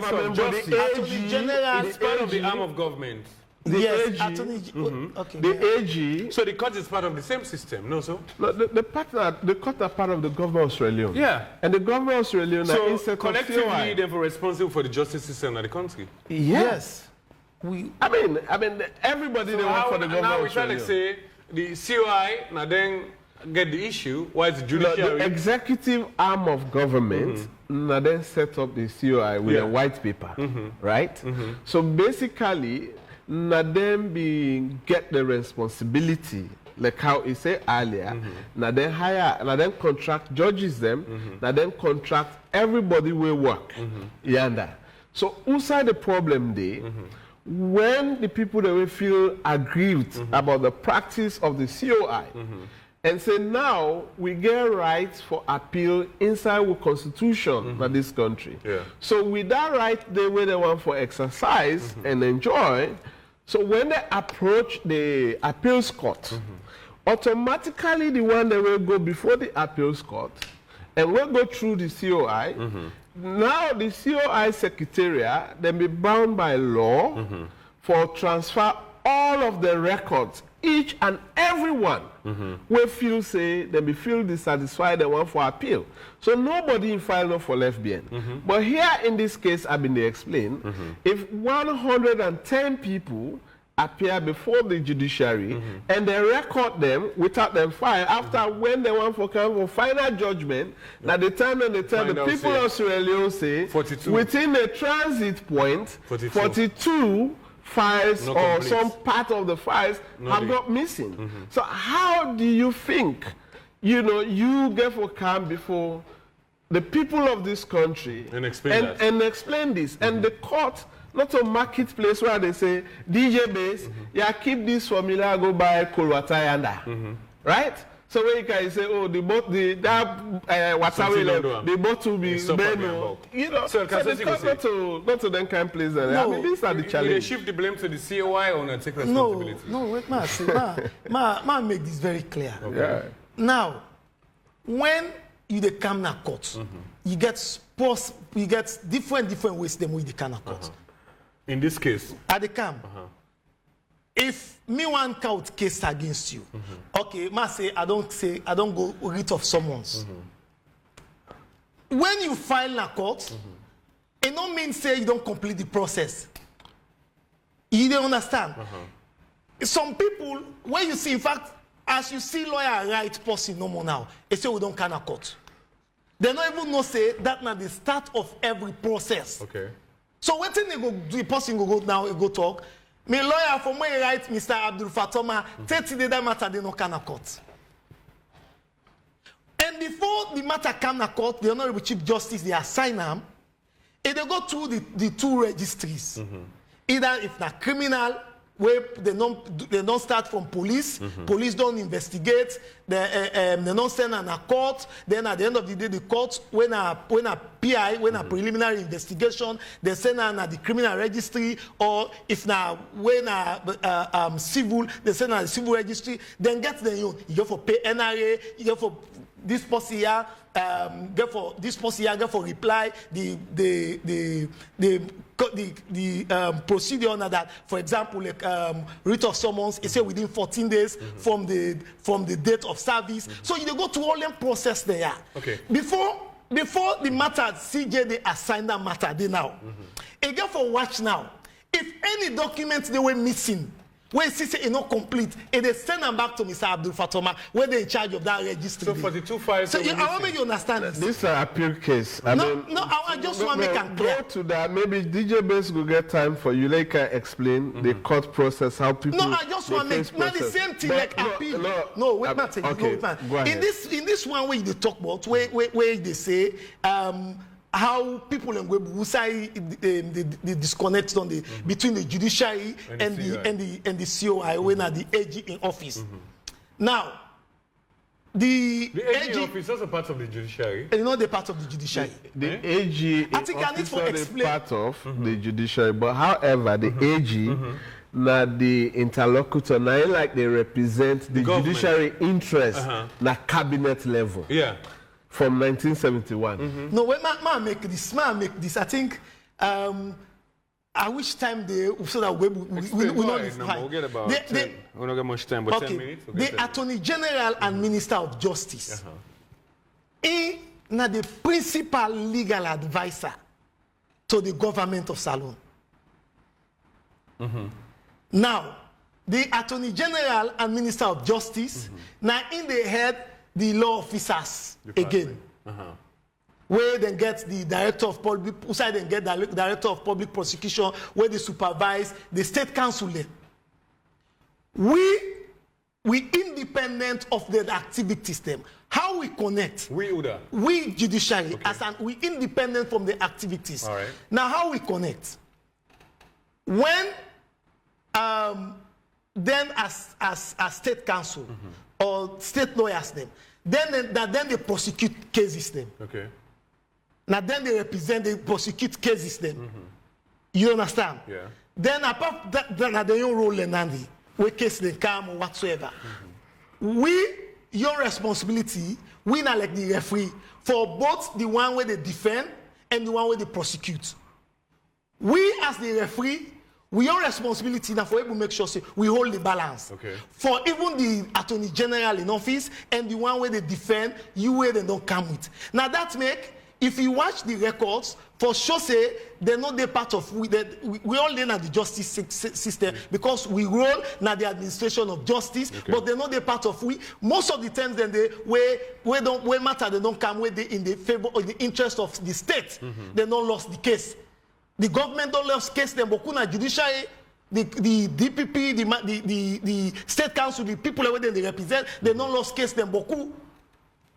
government, but the Attorney General is part of the arm of government. Yes, AG, okay. The AG. So the court is part of the same system, no, so? No, the court are part of the government of Sierra Leone. Yeah. And the government of Sierra Leone so collectively they were responsible for the justice system of the country. Yes. I mean, everybody so they work for the government now of Sierra Leone. Now we try to say the COI, now then get the issue. Why is the The judiciary? executive arm of government then set up the COI with a white paper, right? So basically, then get the responsibility, like how he said earlier, then hire, then contract judges them, then contract everybody will work. So inside the problem there, when the people that will feel aggrieved about the practice of the COI, and say now we get rights for appeal inside the constitution of this country. So with that right, they will the one for exercise and enjoy. So when they approach the appeals court, automatically the one that will go before the appeals court and will go through the COI. Now the COI secretariat then be bound by law for transfer all of the records, each and every one will feel say they be feel dissatisfied they want for appeal. So nobody in file no for left behind. But here in this case, I've been explained, if 110 people appear before the judiciary and they record them without them file after when they want for come for final judgment, at the time when they tell the people of Sierra Leone say 42. within the transit point 42 files No or complete. some part of the files have got missing. So how do you think, you get for come before the people of this country And explain that. and explain this, and the court, not a marketplace where they say DJ base, keep this formula, go buy Kolwatayanda, right? So when you can say, oh, the bottle be Beno, So, so the court not to then can place that. No. I mean, these are the They challenges. shift the blame to the COI or not take responsibility? No, wait, ma make this very clear. Yeah. Now, when you the come na court, you get different ways them with the come na court. In this case, At the camp, if me one count case against you, okay, ma say I don't go writ of summons. When you file na court, it don't mean say you don't complete the process. You don't understand? Some people, when you see, in fact, as you see lawyer write person no more now, they say we don't can a court. They don't even know say that now the start of every process. okay. So what thing they go do, the person go now, he go talk. Me lawyer for me write Mr. Abdul Fatoma, 30 days that matter they no can a court. And before the matter come to court, the Honorable Chief Justice, they assign them, and they go through the two registries. Either if na criminal, where they don't start from police, police don't investigate, they don't send an a court, then at the end of the day, the court, when a PI, when a preliminary investigation, they send an the criminal registry, or if na when a civil, they send an the civil registry, then get the you go for pay NRA, you go for this person here, get for this person here, get for reply the procedure on that. For example, like writ of summons, it say within 14 days from the date of service. So you go to all them process there. Okay. Before the matter CJ they assign that matter they now. Again for watch now. If any documents they were missing, when see say it's not complete, and they send them back to Mr. Abdul Fatoma, where they in charge of that registry. So 42 files. So I want to make you understand this. This is an appeal case. I just want to make it clear. Go to that. Maybe DJ Base will get time for you. Like I explain the court process, how people. No, I just want to make the same thing like appeal. No, wait, man. Okay, go ahead. In this one way they talk about where they say how people in Webu say the disconnect on the between the judiciary and the COI when are the AG in office. Now, the AG in office is also part of the judiciary. You know, the part of the judiciary. The AG I think I need to explain. Part of the judiciary, but however, the AG. Na the interlocutor, now like they represent the judiciary interest na cabinet level. Yeah. From 1971. No, when man make this. I think I wish time they so that we not this high. We'll get about 10. We don't get much time, but 10 minutes. The Attorney General and Minister of Justice, he na the principal legal advisor to the government of Salon. Now, the Attorney General and Minister of Justice, now in the head, the law officers again. Where they get the Director of Public, outside they get the Director of Public Prosecution, where they supervise the State Council there. We independent of the activity system. How we connect? We Judiciary, we independent from the activities. All right. Now, how we connect? When then as State Council or state lawyers them, then they prosecute cases them. Okay. Now then they represent, they prosecute cases them. You understand? Yeah. Then apart that, then they don't roll in Andy, we case they come or whatsoever. Your responsibility, we not like the referee for both the one where they defend and the one where they prosecute. We as the referee, we have responsibility now for able to make sure say, we hold the balance. Okay. For even the Attorney General in office and the one where they defend, you where they don't come with. Now that make, if you watch the records, for sure say they're not the part of we all in at the justice system because we roll now the administration of justice, but they're not the part of we. Most of the times then they where matter they don't come with in the favor or the interest of the state. They don't lost the case. The government don't lose case them bokuna judiciary. The DPP, the state council, the people where they represent, they don't lose case them boku.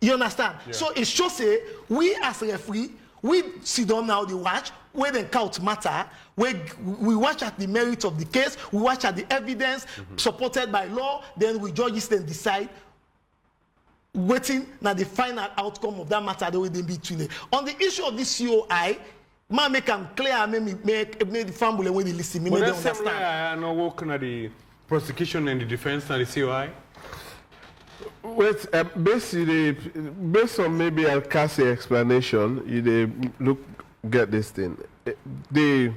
You understand? Yeah. So it shows say we as a referee, we sit down now the watch, where the count matter, where we watch at the merit of the case, we watch at the evidence supported by law, then we judges then decide waiting now the final outcome of that matter the way they between it. On the issue of this COI, man make them clear, make the family when they listen, but they understand. I know working at the prosecution and the defense and the COI. Wait, basically, based on maybe Elkas' explanation, you get this thing. Here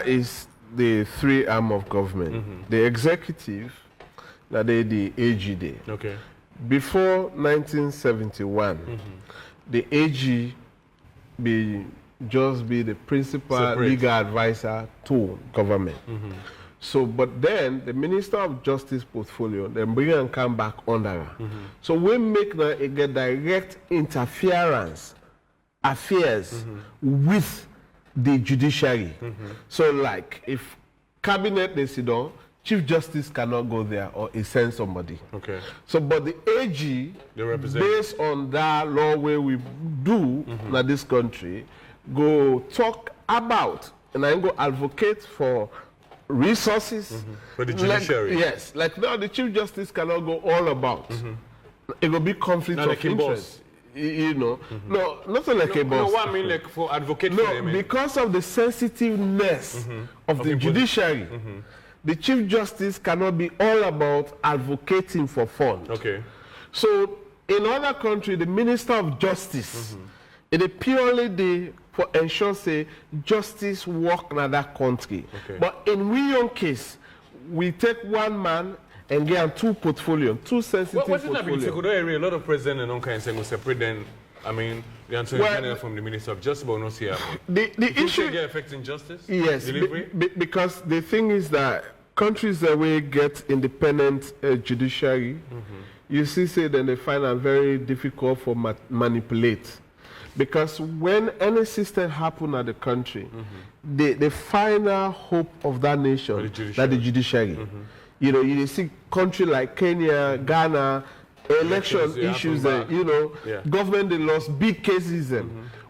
is the three arm of government. The executive, that they the AG day. Okay. Before 1971, the AG just be the principal legal advisor to government. So, but then the Minister of Justice portfolio, then bring and come back under her. So we make a direct interference affairs with the judiciary. So like if cabinet they sit down, Chief Justice cannot go there or he send somebody. Okay. So, but the AG, based on that law where we do in this country, go talk about and I go advocate for resources for the judiciary. Like, yes, like now the Chief Justice cannot go all about. It will be conflict of interest. You know, no, not like a boss. No, what I mean like for advocate for them. Because of the sensitiveness of the judiciary, the Chief Justice cannot be all about advocating for funds. Okay. So in other countries, the Minister of Justice, it is purely for ensure say justice work in that country. Okay. But in we own case, we take one man and get two portfolio, two sensitive portfolio. A lot of presidents and kind of separate them. I mean, the Attorney General from the Minister of Justice, but not here. The issue get affecting justice. Yes, because the thing is that countries that we get independent judiciary, you see, say then they find it very difficult for manipulate. Because when any system happen at the country, the final hope of that nation, that the judiciary. You know, you see country like Kenya, Ghana, election issues, government they lost big cases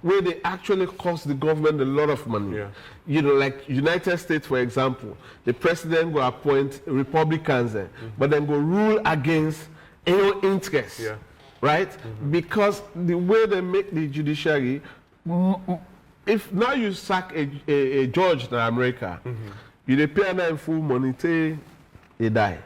where they actually cost the government a lot of money. Yeah. You know, like United States, for example, the president will appoint Republicans, but then go rule against any interest. Yeah. Right? Because the way they make the judiciary, if now you sack a judge in America, you pay them full money, they die.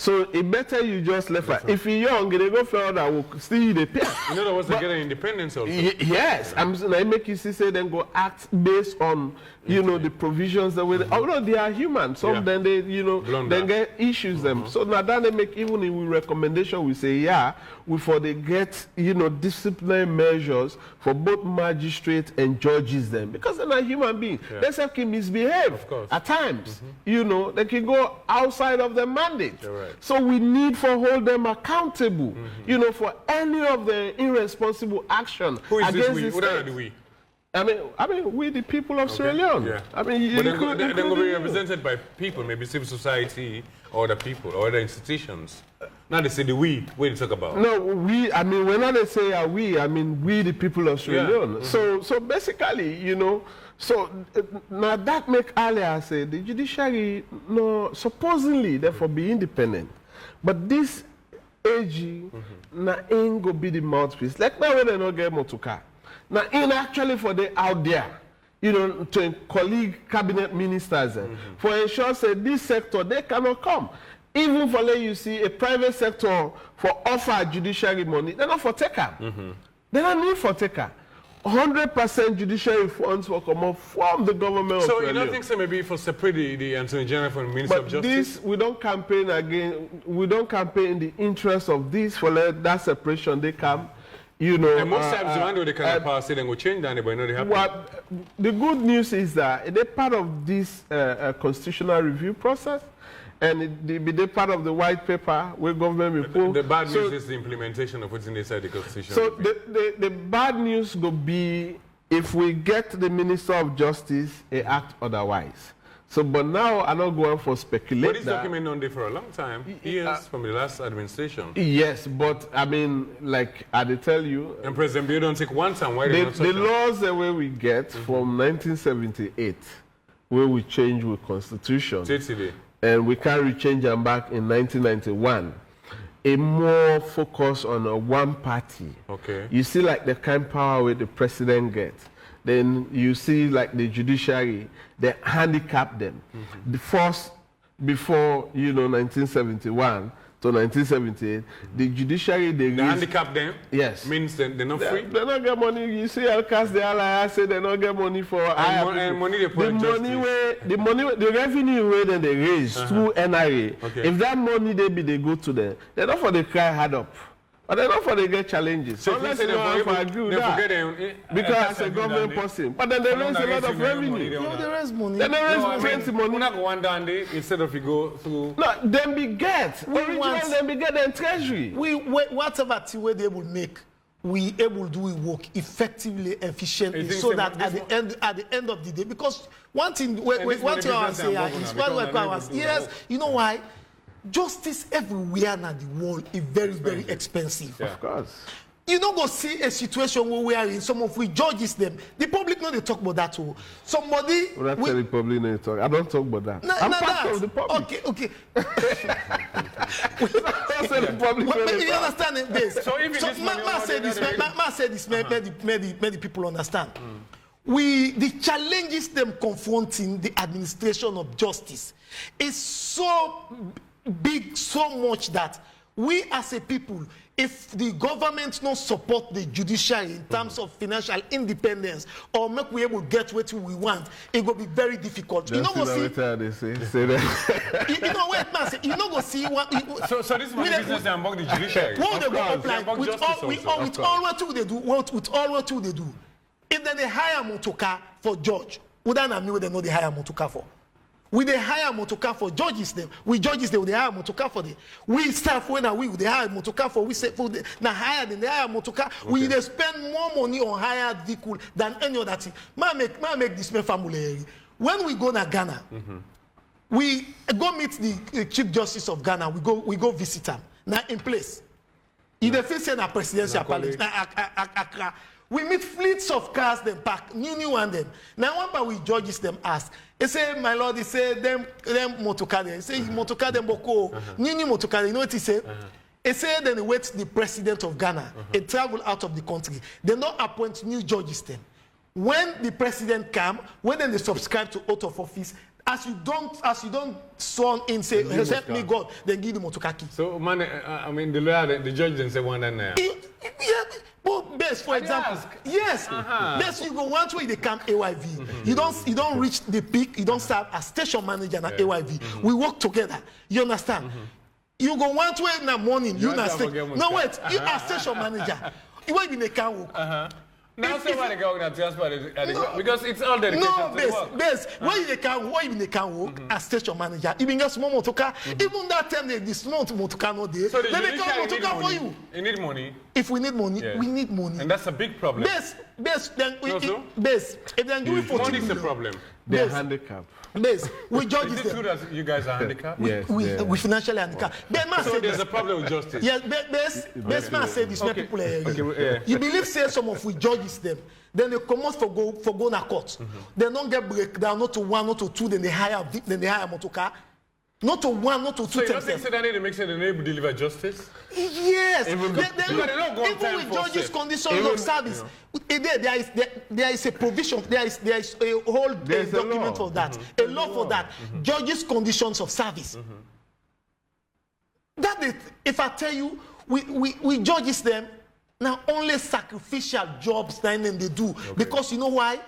So it better you just left her. If you're young, they go further, will still the pay. In other words, they get an independence also. Yes, I'm saying I make you see say then go act based on the provisions that way. Although they are human, some then they then get issues them. So now that they make even in recommendation we say before they get disciplinary measures for both magistrates and judges them because they're not human beings. They say can misbehave at times. They can go outside of their mandate. Right. So we need to hold them accountable, for any of the irresponsible action against this we? What are we? I mean, we the people of Sierra Leone. Yeah. I mean, but they're going to be represented by people, maybe civil society, or other people, or other institutions. Now they say the we. What do you talk about? No, we. I mean, when they say we, I mean we the people of Sierra Leone. So basically, so now that make earlier say the judiciary supposedly therefore be independent, but this AG na ain't go be the mouthpiece. Like now when they not get motoka. Now, in actually for the out there, to colleague cabinet ministers, for ensure say this sector, they cannot come. Even for let you see a private sector for offer judiciary money, they're not for taker. They don't need for taker. 100% judiciary funds will come up from the government. So you don't think so maybe for separate the Attorney General from the Minister of Justice? This, we don't campaign again, we don't campaign in the interest of this for that separation, they come. And most times the one they can pass it and go change that, but they happen. The good news is that they're part of this constitutional review process, and they're part of the white paper where government will pull. The bad news is the implementation of what's inside the constitution. So the bad news will be if we get the Minister of Justice they act otherwise. So, but now I'm not going for speculation. But this document on there for a long time, years from the last administration. Yes, but I mean, like I did tell you. And President Bill don't take one time. Why they not the laws the way we get from 1978, where we change with Constitution, and we carry change them back in 1991. A more focus on a one party. Okay. You see, like the kind of power where the president gets. Then you see like the judiciary, they handicap them. The first, before 1971 to 1978, the judiciary they handicap them. Yes, means they're not free. They don't get money. You see, Elkas, they all say they don't get money for and money they put the revenue where then they raise through NRA. Okay. If that money they go to them, they don't for the cry hard up. But they're not for they get challenges. So unless they agree with that. Because as a government person. But then they raise a lot of revenue. No, they raise money. Then they raise plenty money. We're not going down there instead of you go through. No, then we get. Original then we get the treasury. Whatever way they will make, we able to do work effectively, efficiently, so that at the end of the day, because one thing I want to say is yes, you know why? Justice everywhere in the world is very, very expensive. Yeah. Of course. You don't go see a situation where we are in some of we judges them. The public know they talk about that too. Somebody. Well, that's the public know they talk. I don't talk about that. I'm part of the public. Okay. The public but you understand this? So if say this, many people understand. The challenges them confronting the administration of justice is so big, so much that we as a people, if the government not support the judiciary in terms of financial independence or make we able to get what we want, it will be very difficult. Just you know go see. Say that. you know wait, man. You know go see what. So this is my business among the judiciary. What they go up like with all what they do, with all what they do. If then they hire motoka for judge, would that not mean they know they hire motoka for? We they hire motoka for judges them. We judges them, they hire motoka for them. We staff when they hire motoka for we say for the na hire them, they hire motoka. Okay. We they spend more money on hired vehicle than any other thing. Man make this man family. When we go to Ghana, we go meet the Chief Justice of Ghana. We go visit him. Now in place. He the face na presidential palace. Accra. We meet fleets of cars, them pack, new and them. Now one by we judges them ask. They say, my lord, he say them motocar. He say motocar them boko, new motocar. You know what he say? He say then they wait the president of Ghana and travel out of the country. They not appoint new judges then. When the president come, when then they subscribe to oath of office, as you don't son in say help me God, then give the motokaki. So man, I mean the lawyer, the judge then say one and yeah, well, best for example, yes, best you go one way they camp AYV. You don't reach the peak. You don't serve as station manager at AYV. We work together. You understand? You go one way in the morning. You understand? No wait, you are station manager. You won't be in the work. Now say why they go that transport because it's all dedication to the work. Best. Why you can work as station manager? Even get small motoka. Even that time the small motoka no day. So then they come motoka for you. You need money. If we need money, we need money. And that's a big problem. Best. Then if then do it for money is the problem. They're handicapped. Best. We judge them. Is it true that you guys are handicapped? Yes. We financially handicapped. So there's a problem with justice. Yes, best man say this. People you believe say some of we judges them. Then they come out for go na court. They don't get breakdown not to one, not to two. Then they hire motoka. Not to one, not to two. So you don't think that they make sure they able to deliver justice? Yes. Even with judges' conditions of service, there is a provision. There is a whole document for that. A law for that. Judges' conditions of service. That is, if I tell you, we judges them now only sacrificial jobs then they do because you know why?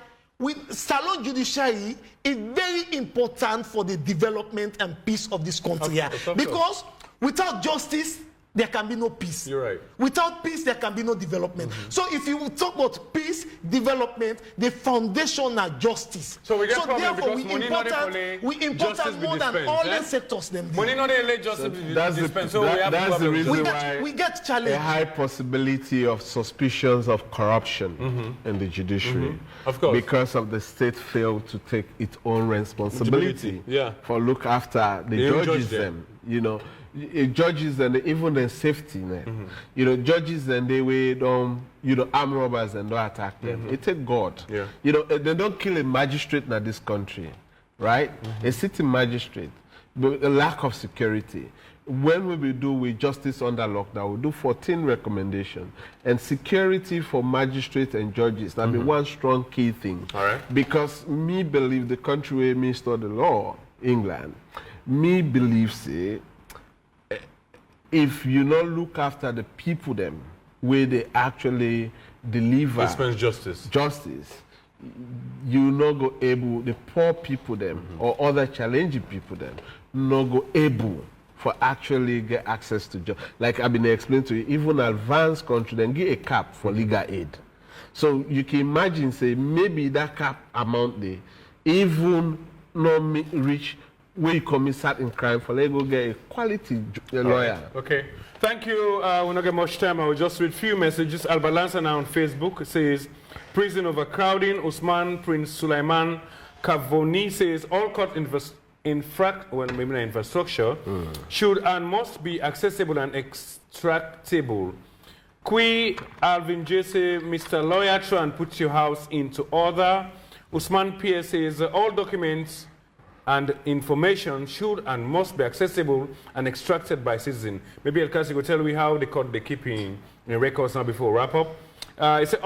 Sannoh Judiciary is very important for the development and peace of this country. Because without justice, there can be no peace. You're right. Without peace, there can be no development. So if you talk about peace, development, the foundation are justice. So we get therefore, we important more than all the sectors. Money not only justice be dispensed. So that's the reason why we get challenged. A high possibility of suspicions of corruption in the judiciary. Of course. Because of the state failed to take its own responsibility for look after the judges them. You know, judges and even the safety net. You know, judges and they arm robbers and don't attack them. It take God. You know, they don't kill a magistrate in this country, right? A sitting magistrate, but a lack of security. When we will do with justice under lockdown, we do 14 recommendations. And security for magistrates and judges, that be one strong key thing. All right. Because me believe the country where me study the law, England, me believe say, if you not look after the people them, where they actually deliver justice, you not go able, the poor people them, or other challenging people them, not go able for actually get access to jobs. Like I've been explaining to you, even advanced country, then get a cap for legal aid. So you can imagine, say, maybe that cap amount there, even not reach where you commit certain crime for, let go get a quality lawyer. Okay. Thank you. We're not get much time. I will just read a few messages. Albalansa now on Facebook says, prison overcrowding. Usman Prince Sulaiman Kavoni says, all court infrastructure should and must be accessible and extractable. Qui Alvin J say, Mr. Lawyer, try and put your house into order. Usman Pierre says, all documents and information should and must be accessible and extracted by citizens. Maybe Elkas, you will tell me how the court they keep in records now before wrap up. It says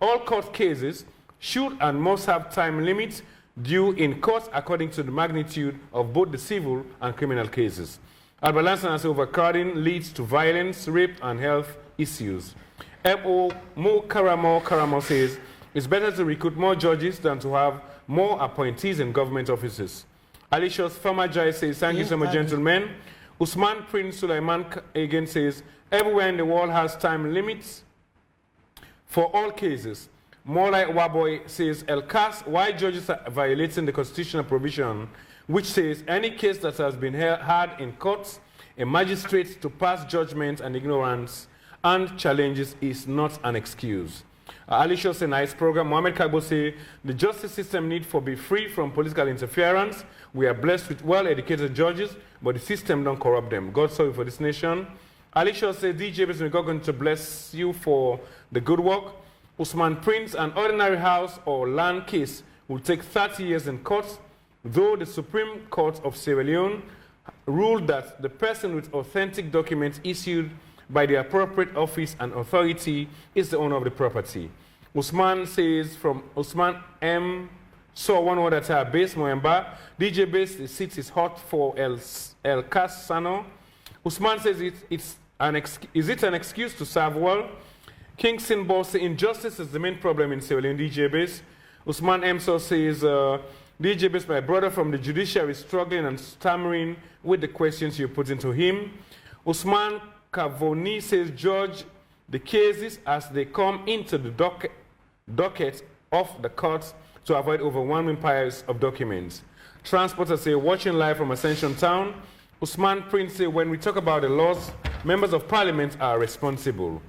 all court cases should and must have time limits due in court according to the magnitude of both the civil and criminal cases. Albalansa says overcrowding leads to violence, rape, and health issues. M.O. Mo Karamo says it's better to recruit more judges than to have more appointees in government offices. Alicia's Farmer Jai says, thank you so much, gentlemen. Usman Prince Sulaiman again says, everywhere in the world has time limits for all cases. More like Waboy says, Elkas, why judges are violating the constitutional provision which says any case that has been heard in courts, a magistrate to pass judgment and ignorance and challenges is not an excuse. Alicia says, nice program. Mohamed Kagbo says, the justice system need to be free from political interference. We are blessed with well-educated judges, but the system don't corrupt them. God sorry for this nation. Alicia says, DJ, may God going to bless you for the good work. Usman Prince, an ordinary house or land case will take 30 years in court, though the Supreme Court of Sierra Leone ruled that the person with authentic documents issued by the appropriate office and authority is the owner of the property. Usman says, from Usman M. So one word at our base, Moemba. DJ Base, the seat is hot for Elkas Sannoh. Usman says is it an excuse to serve well? King Sinbal says injustice is the main problem in Sierra Leone. DJ Base. Usman Emso says DJ Base, my brother from the Judiciary, is struggling and stammering with the questions you put into him. Usman Kavoni says judge the cases as they come into the docket of the courts to avoid overwhelming piles of documents. Transporters say watching live from Ascension Town. Usman Prince say when we talk about the laws, members of parliament are responsible.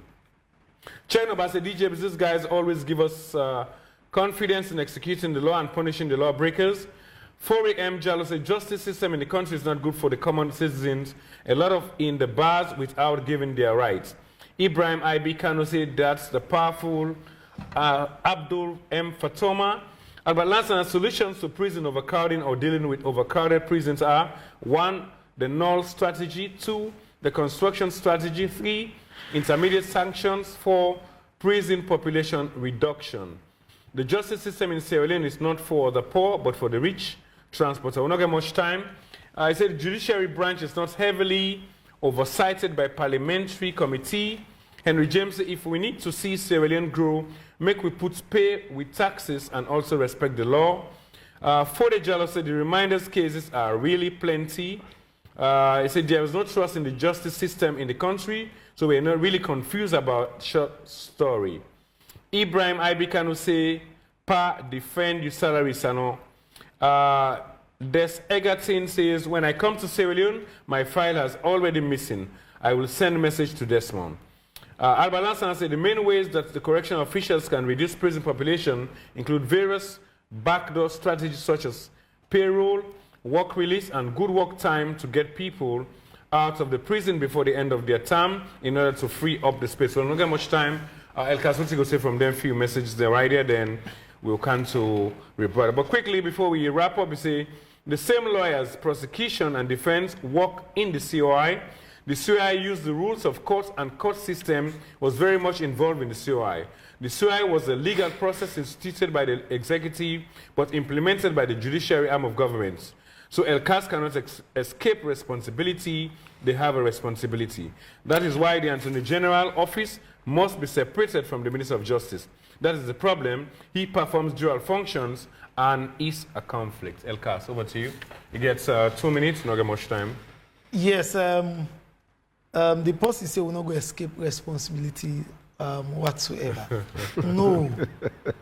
Chenoba said DJ Base, these guys always give us confidence in executing the law and punishing the lawbreakers. Fori M. Jallo said justice system in the country is not good for the common citizens. A lot of in the bars without giving their rights. Ibrahim I.B. Kano said that's the powerful Abdul M. Fatoma. Albert Lansana's solutions to prison overcrowding or dealing with overcrowded prisons are 1. The null strategy, 2. The construction strategy, 3. Intermediate sanctions, 4. Prison population reduction. The justice system in Sierra Leone is not for the poor, but for the rich. Transporter. We'll not get much time. I said the judiciary branch is not heavily oversighted by parliamentary committee. Henry James said if we need to see Sierra Leone grow, make we put pay with taxes and also respect the law. Fode Jallo said the reminders cases are really plenty. He said there is no trust in the justice system in the country, so we're not really confused about short story. Ibrahim I.B. Kano say, Pa, defend your salary, Sannoh. Des Egerton says, when I come to Sierra Leone, my file has already missing. I will send a message to Desmond. Alba Lansana said, the main ways that the correctional officials can reduce prison population include various backdoor strategies such as payroll, work release, and good work time to get people out of the prison before the end of their term in order to free up the space. So we don't get much time. Elkas, what you go say from them, few messages there right there, then we'll come to report. But quickly, before we wrap up, we say the same lawyers, prosecution and defense, work in the COI. The COI used the rules of courts and court system was very much involved in the COI. The COI was a legal process instituted by the executive but implemented by the judiciary arm of government. So Elkas cannot escape responsibility, they have a responsibility. That is why the Attorney General office must be separated from the Minister of Justice. That is the problem. He performs dual functions and is a conflict. Elkas, over to you. You get 2 minutes, not get much time. Yes, the policy say we're not going to escape responsibility whatsoever. No,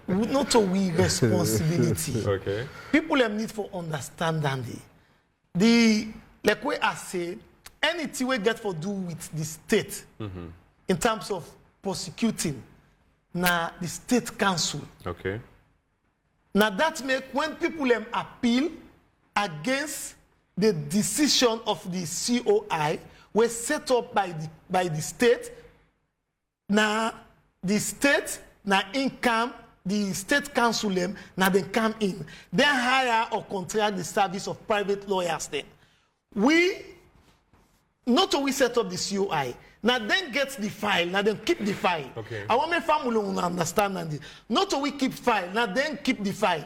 not a we responsibility. Okay. People have need for understanding. Like we I say, anything we get for do with the state in terms of prosecuting, now the state council. Okay. Now that make when people appeal against the decision of the COI was set up by the state. Now the state now income the state council now they come in. They hire or contract the service of private lawyers then. We not only set up the COI. Now then get the file, now then keep the file. Okay. I want my family to understand that. Not only keep file, now then keep the file.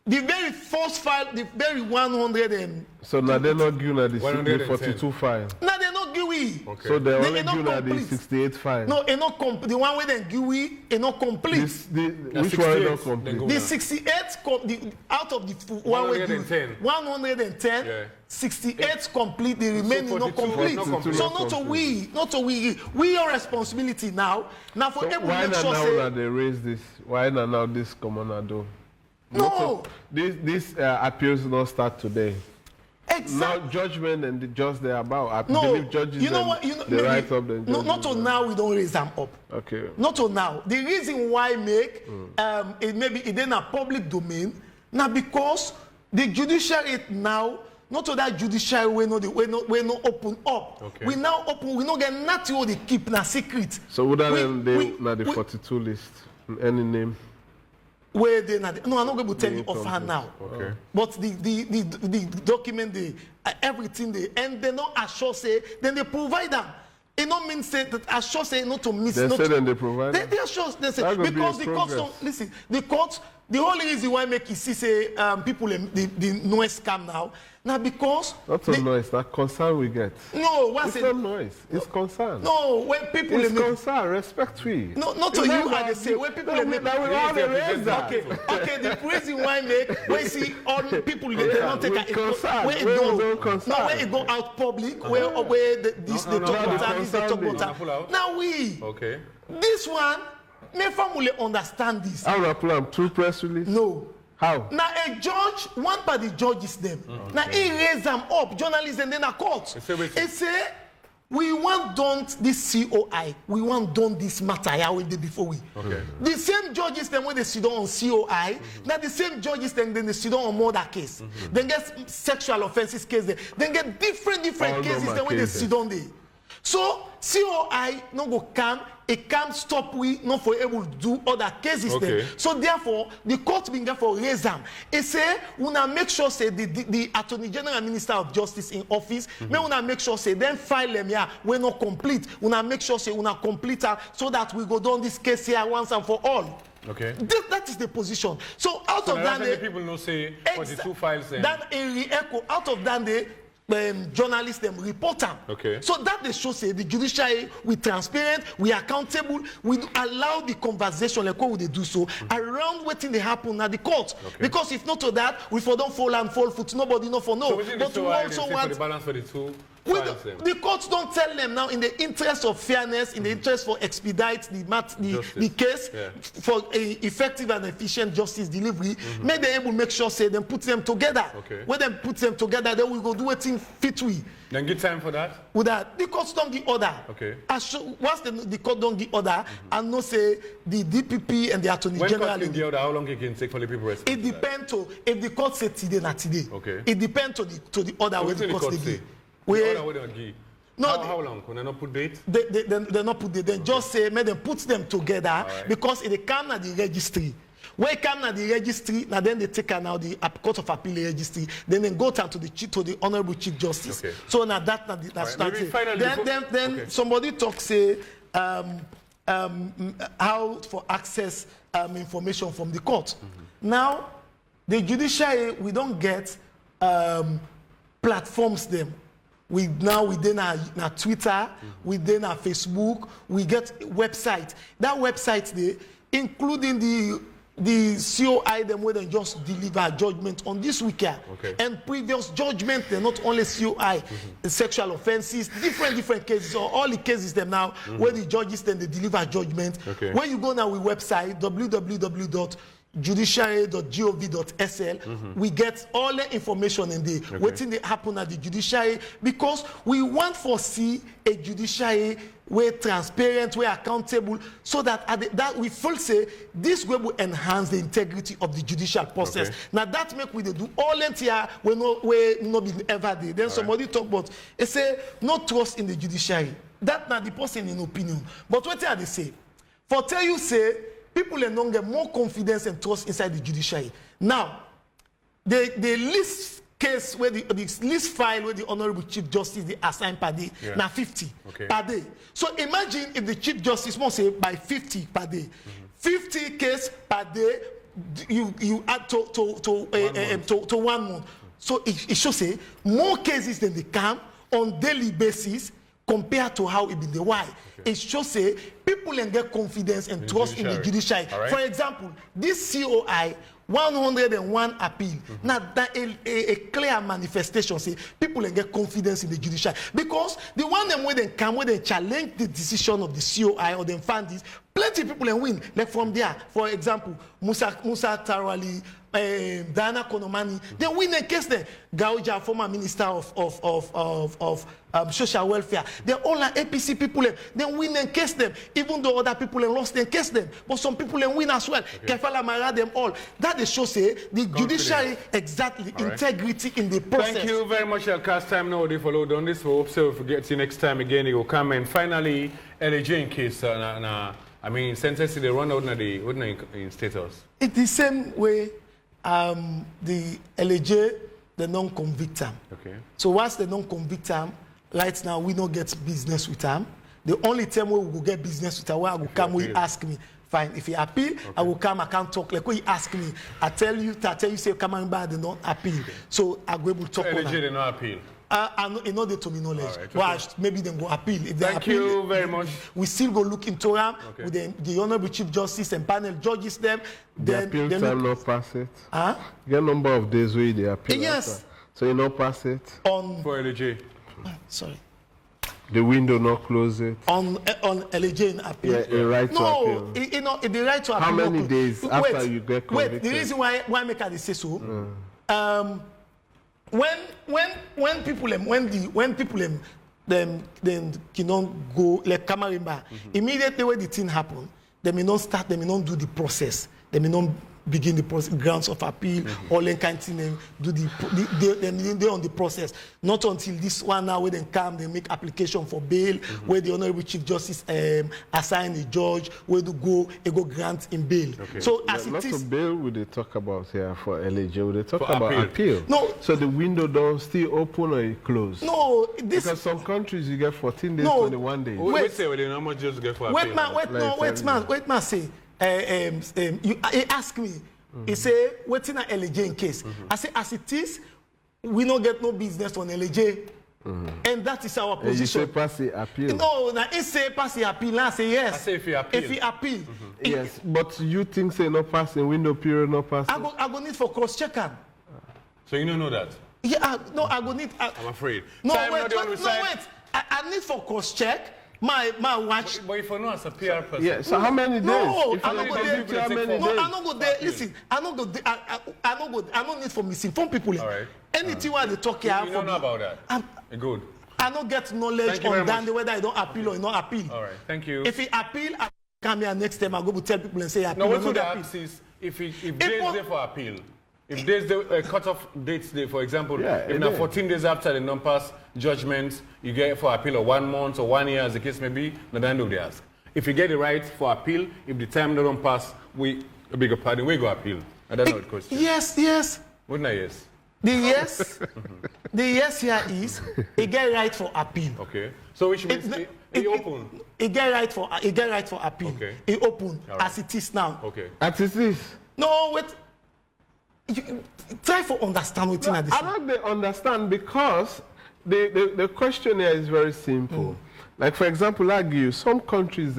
The very first file, the very 100 and... So now they're not giving the 42 file? Now they're not giving. Okay. So they're only giving the 68 file? No, it's not the one where they give it's not complete. Which one is not complete? The 68, out of the one where 110, yeah. 68 complete, the remaining not complete. So not we are responsibility now. Now for everyone why make sure now that they raise this? Why not now this commoner do? No. This appeals not start today. Exactly. Now judgment and the judge they're about. I No, believe judges you know what? You know, the right of them. No, not till now we don't raise them up. Okay. Not till now. The reason why make it maybe it in a public domain now because the judiciary now not to that judiciary we not open up. Okay. We now open. We not get nothing what they keep na secret. So would that the 42 list any name? Where they not? No, I'm not going to tell you offhand now. Okay. But the document, everything they and they not assure say then they provide them. It not mean say that assure say not to miss. They say then they provide. They assure they say because the courts don't listen. The courts the only reason why make you see say people the noise scam now because not a noise, that concern we get. No, what's it's not noise, it's concern. No, when people it's concern, respect we. No, not to you I say when people make that we all raise that. Okay, the reason why make when see all people they don't take a concern. When it go out public, where they talk about now we this one may family understand this. How do I pull up 2 press release? No. How? Now a judge, one part the judges them. Now he raise them up, journalists and then a court. He say, we want done this COI, we want done this matter how we did before we. The same judges then when they sit down on COI, now the same judges then they sit down on murder case. Then get sexual offenses case there. Then get different cases then when they sit down there. So COI no go come, it can't stop we not for able to do other cases then. So therefore, the court being there for raise them. It say una make sure say the Attorney General and Minister of Justice in office, may una make sure say then file them here we not complete. Una make sure say una complete her so that we go down this case here once and for all. That is the position. So out of that day, people know say 42 files then. That echo out of that day. Journalists them report them. So that they show say the judiciary we transparent, we accountable, we allow the conversation like what would they do so around what they happen at the court. Because if not to that, we for don't fall and fall foot, nobody know for no. So but we also want the balance for the two. The courts don't tell them now in the interest of fairness, in the interest for expedite the case for effective and efficient justice delivery. May they able make sure say them put them together. When them put them together, then we go do it in fit we. Then give time for that. With that, the courts don't give order. Once the court don't give order, and no say the DPP and the Attorney General. When the order, how long it can take for the people? It depends to if the court say today, not today. It depends to the order where the court say. How long? When they not put date? They not put date. They just say, make them put them together because if they come at the registry. When it come at the registry, now then they take her now the Court of Appeal registry. Then they go down to the Honorable Chief Justice. So now that's then somebody talk say how for access information from the court. Now the judiciary we don't get platforms them. We then our Twitter, we then our Facebook, we get website. That website there, including the COI them where they just deliver judgment on this weekend and previous judgment. They're not only COI, sexual offenses, different cases, or all the cases them now where the judges then they deliver judgment. When you go now with website www.judiciary.gov.sl, we get all the information in there. Waiting they happen at the judiciary because we want to see a judiciary we're transparent, we're accountable, so that that we feel say this way will enhance the integrity of the judicial process. Now that make we do all here we not been ever did. Then somebody talk about they say no trust in the judiciary. That not the person in opinion. But what they say? For tell you say people don't get more confidence and trust inside the judiciary. Now, the list case where the list file where the Honorable Chief Justice they assign per day now 50 per day. So imagine if the Chief Justice must say by 50 per day, 50 case per day you add to 1 month. So it should say more cases than they come on daily basis compared to how it been the why. It should say people can get confidence and trust in the judiciary. For example, this COI 101 appeal. Now that a clear manifestation say people can get confidence in the judiciary because the one them where they come where they challenge the decision of the COI or them find this plenty people can win. Like from there, for example, Musa Tarawali, Diana Konomani, they win a case there. Gauja, former minister of social welfare, they all are APC people. They win and case them, even though other people have lost and case them. But some people can win as well. Kefala Mara them all. That they show say the judiciary exactly integrity in the process. Thank you very much, Elkas. Time now they followed on this. We hope so. If we get you next time again, you will come and finally LJ in case. I mean, sentence they run out in status. It's the same way the LJ, the non-convict them. So once the non-convict them, right now we don't get business with them. The only time we will get business with them, where I will come, we ask me Fine. If he appeal, I will come, I can't talk. Like when you ask me, I tell you, say, come on, they don't appeal. So I go able to talk on that. They don't appeal. I know they told me knowledge. Right, well, maybe they go appeal. If they Thank appeal, you very much. We still go look into them with the Honorable Chief Justice and panel judges them. The appeal time not pass it. Huh? Get number of days where they appeal. Yes. After. So you not pass it? For LJ. Sorry. The window not close it. On LJ in appeal. Yeah, a right to appeal. No, you know, the right to appeal. How many days after you get convicted? Wait, the reason why I make her say so. When people them you know go like Kamarimba, immediately when the thing happen, they may not start, they may not do the process, they may not begin the process, grounds of appeal, all that kind of thing, do they on the process. Not until this one now where they come, they make application for bail, where the Honorable Chief Justice assign a judge, where to go, they go grant in bail. Okay. So as it is, of bail would they talk about here for LJ? Would they talk about appeal? No. So the window don't still open or it closed? No, because some countries you get 14 days, no, 21 days. Wait, say how much just get for appeal? Wait, man, say. He asked me, he said, waiting at LJ in case. I say, as it is, we don't get no business on LJ. And that is our position. And you say pass the appeal? No, he say pass the appeal. I say yes. I say if he appeal. If he appeal. Yes, but you think say no passing, window period no passing? I go need for cross-checking. So you don't know that? Yeah, no, I go need. I'm afraid. No, wait. I need for cross-check. My watch. But if you know as a PR person. Yeah, so how many days? No, I don't go there. Listen, I don't go there. I don't need for misinform people. All right. Anything where they talk here. You don't know about that. Good. I don't get knowledge on that whether I don't appeal or not appeal. All right. Thank you. If he appeal, I come here next time. I go to tell people and say appeal. No, what would happen is if days there for appeal. If there's a cut-off dates there, for example, if now 14 days after the non-pass judgment, you get for appeal or 1 month or 1 year, as the case may be, then end of the ask. If you get the right for appeal, if the time don't pass, we beg your pardon, we go appeal. I don't know what question. Yes. Wouldn't I yes? The yes here is he get right for appeal. Okay. So which means he open. He get right for appeal. Okay. He open as it is now. Okay. As it is. No, wait. You try to understand what I don't understand because the question here is very simple. Like for example, I give you some countries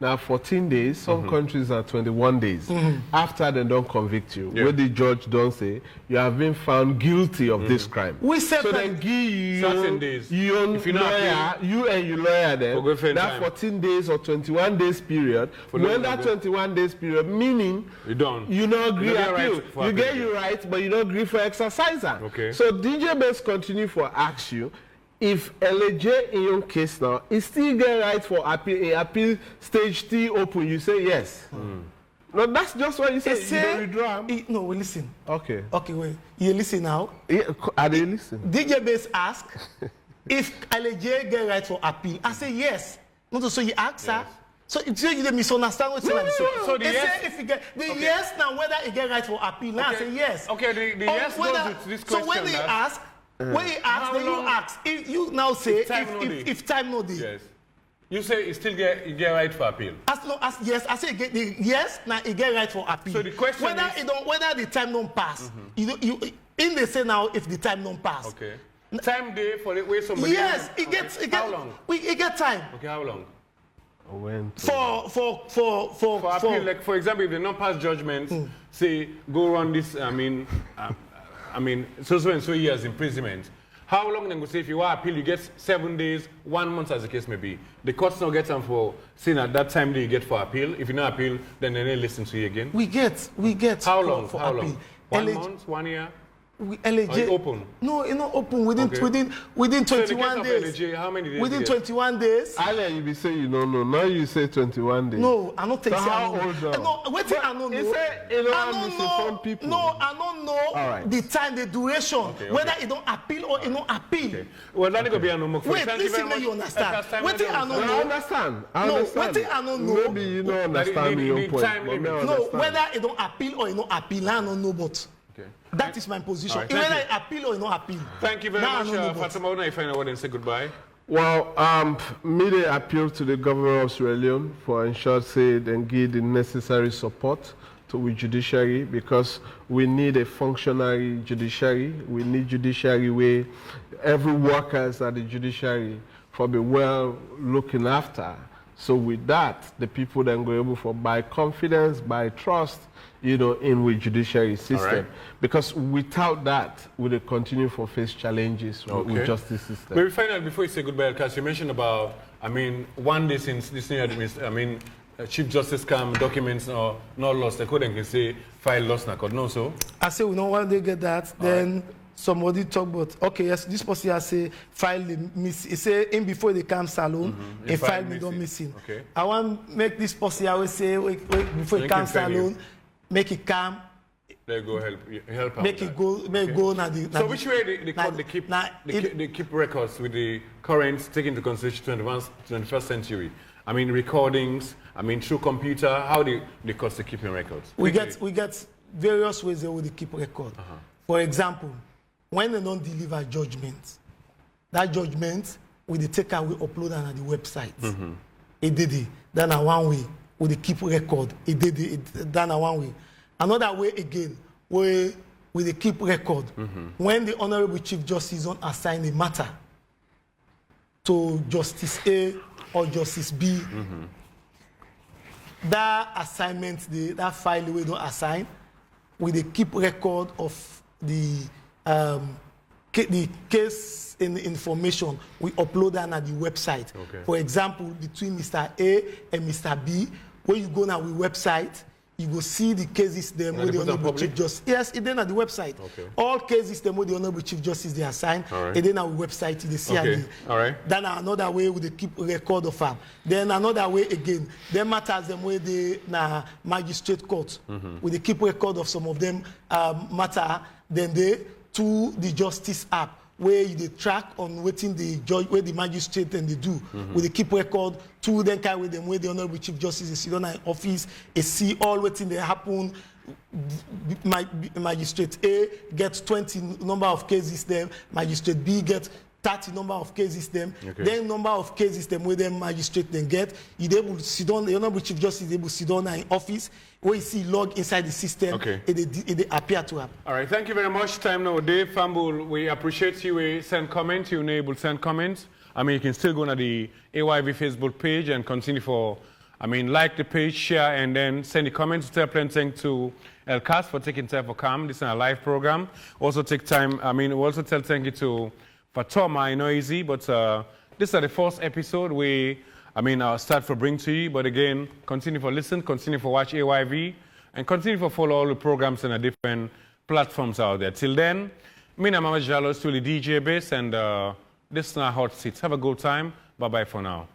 now 14 days, some countries are 21 days after they don't convict you. Where the judge don't say you have been found guilty of this crime. So then give you certain days. You and your lawyer then that 14 days or 21 days period. When that 21 days period, meaning you don't agree appeal. You get your right, but you don't agree for exerciser. Okay. So DJ Best continue for ask you. If LJ in your case now, is still get right for appeal stage T open, you say yes. No, that's just what you say. You don't withdraw. No, we listen. Okay, wait. You listen now. Yeah, are they listen? DJ Base ask if LJ get right for appeal. I say yes. Not so you ask her. So you misunderstand what you're saying. So the yes, if you get yes now, whether he get right for appeal, now I say yes. Okay, the yes goes with this question. So when he ask. When you ask, then you ask. If you now say, if time no day. Yes. You say you still get right for appeal. Yes, I say yes, now you get right for appeal. So the question is whether the time don't pass. They say now if the time don't pass. Okay. Time day for the way somebody. Yes, how long? It get time. Okay, how long? When for appeal, like for example, if the non-pass judgment say go on this, so and so years imprisonment. How long then go say if you want appeal, you get 7 days, 1 month as the case may be. The courts not get them for saying at that time that you get for appeal. If you not appeal, then they don't listen to you again. We get how long? For how appeal. long? 1 month, 1 year? LJ open? No, it's not open within 21 so days. LJ, how many days? Within 21 days. Earlier you be saying you don't know. Now you say 21 days. No, I don't think so. How old now? No, wait till I don't know. I don't know. People. No, I don't know the time, the duration, whether it don't appeal or it don't appeal. Okay. Well, that go be a normal. Wait, listen, you understand. Wait till I don't know. I understand. No, wait till I don't know. Maybe you don't understand your point. No, whether it don't appeal or it don't appeal, I don't know, but. Okay. That is my position. Right, whether I appeal or not appeal. Thank you very much, Fatoma. If I know what and say goodbye. Well, media appeal to the government of Sierra Leone for ensure say and give the necessary support to the judiciary, because we need a functionary judiciary. We need judiciary where every workers at the judiciary for be well looking after. So with that, the people then go able for buy confidence, buy trust, you know, in the judiciary system. Right. Because without that, we will continue to face challenges with justice system. Maybe finally, before you say goodbye, Elkas, you mentioned about, I mean, one day since this new administration, I mean, Chief Justice come documents or not lost, the code can say file lost, na code, no, so? I say we don't want to get that, then somebody talk about, okay, yes, this person has say file miss. He say in before they come salon, a file me don't missing. Okay. I want make this person always say wait, before it come salon, make it come. They go help make it go, make it go. So which way they keep records with the current, taking into consideration 21st century? I mean recordings. I mean through computer. How they cost the keeping records? We get various ways they will keep record. For example, when they don't deliver judgment, that judgment will they take away upload on the website. It did it. Then one way will they keep record. It did it. Then one way. Another way again, where they keep record. When the Honorable Chief Justice don't assign a matter to Justice A or Justice B, that assignment, that file we don't assign, we they keep record of the case in the information we upload that on the website. For example, between Mr. A and Mr. B, when you go now the website, you will see the cases them with the Honorable Chief Justice. Yes, it then at the website. All cases them with the Honorable Chief Justice they assign. And then our website they see. Then another way we they keep record of them. Then another way again, them matters them where they na magistrate court. We they keep record of some of them matter. Then they to the justice app, where you track on waiting the judge, where the magistrate and they do. Where they keep record to then carry with them where the Honorable Chief Justice is sitting in office, they see all waiting they happen. Magistrate A gets 20 number of cases them, magistrate B gets 30 number of cases them, then number of cases them where them magistrate then get, you able to sit down, the Honorable Chief Justice is able to sit down in office, where you see log inside the system, it appear to have. All right, thank you very much. Time now, Dave Fambul, we appreciate you. We send comments, you enable send comments. I mean, you can still go to the AYV Facebook page and continue for, I mean, like the page, share, and then send the comments. Tell plenty to Elkas for taking time for come. This is a live program. Also take time, I mean, we also tell thank you to Fatoma. I know easy, but this is the first episode I'll start for bring to you. But again, continue for listen, continue for watch AYV, and continue for follow all the programs on the different platforms out there. Till then, me and Mama Jalo to the DJ base, and this is our hot seats. Have a good time. Bye-bye for now.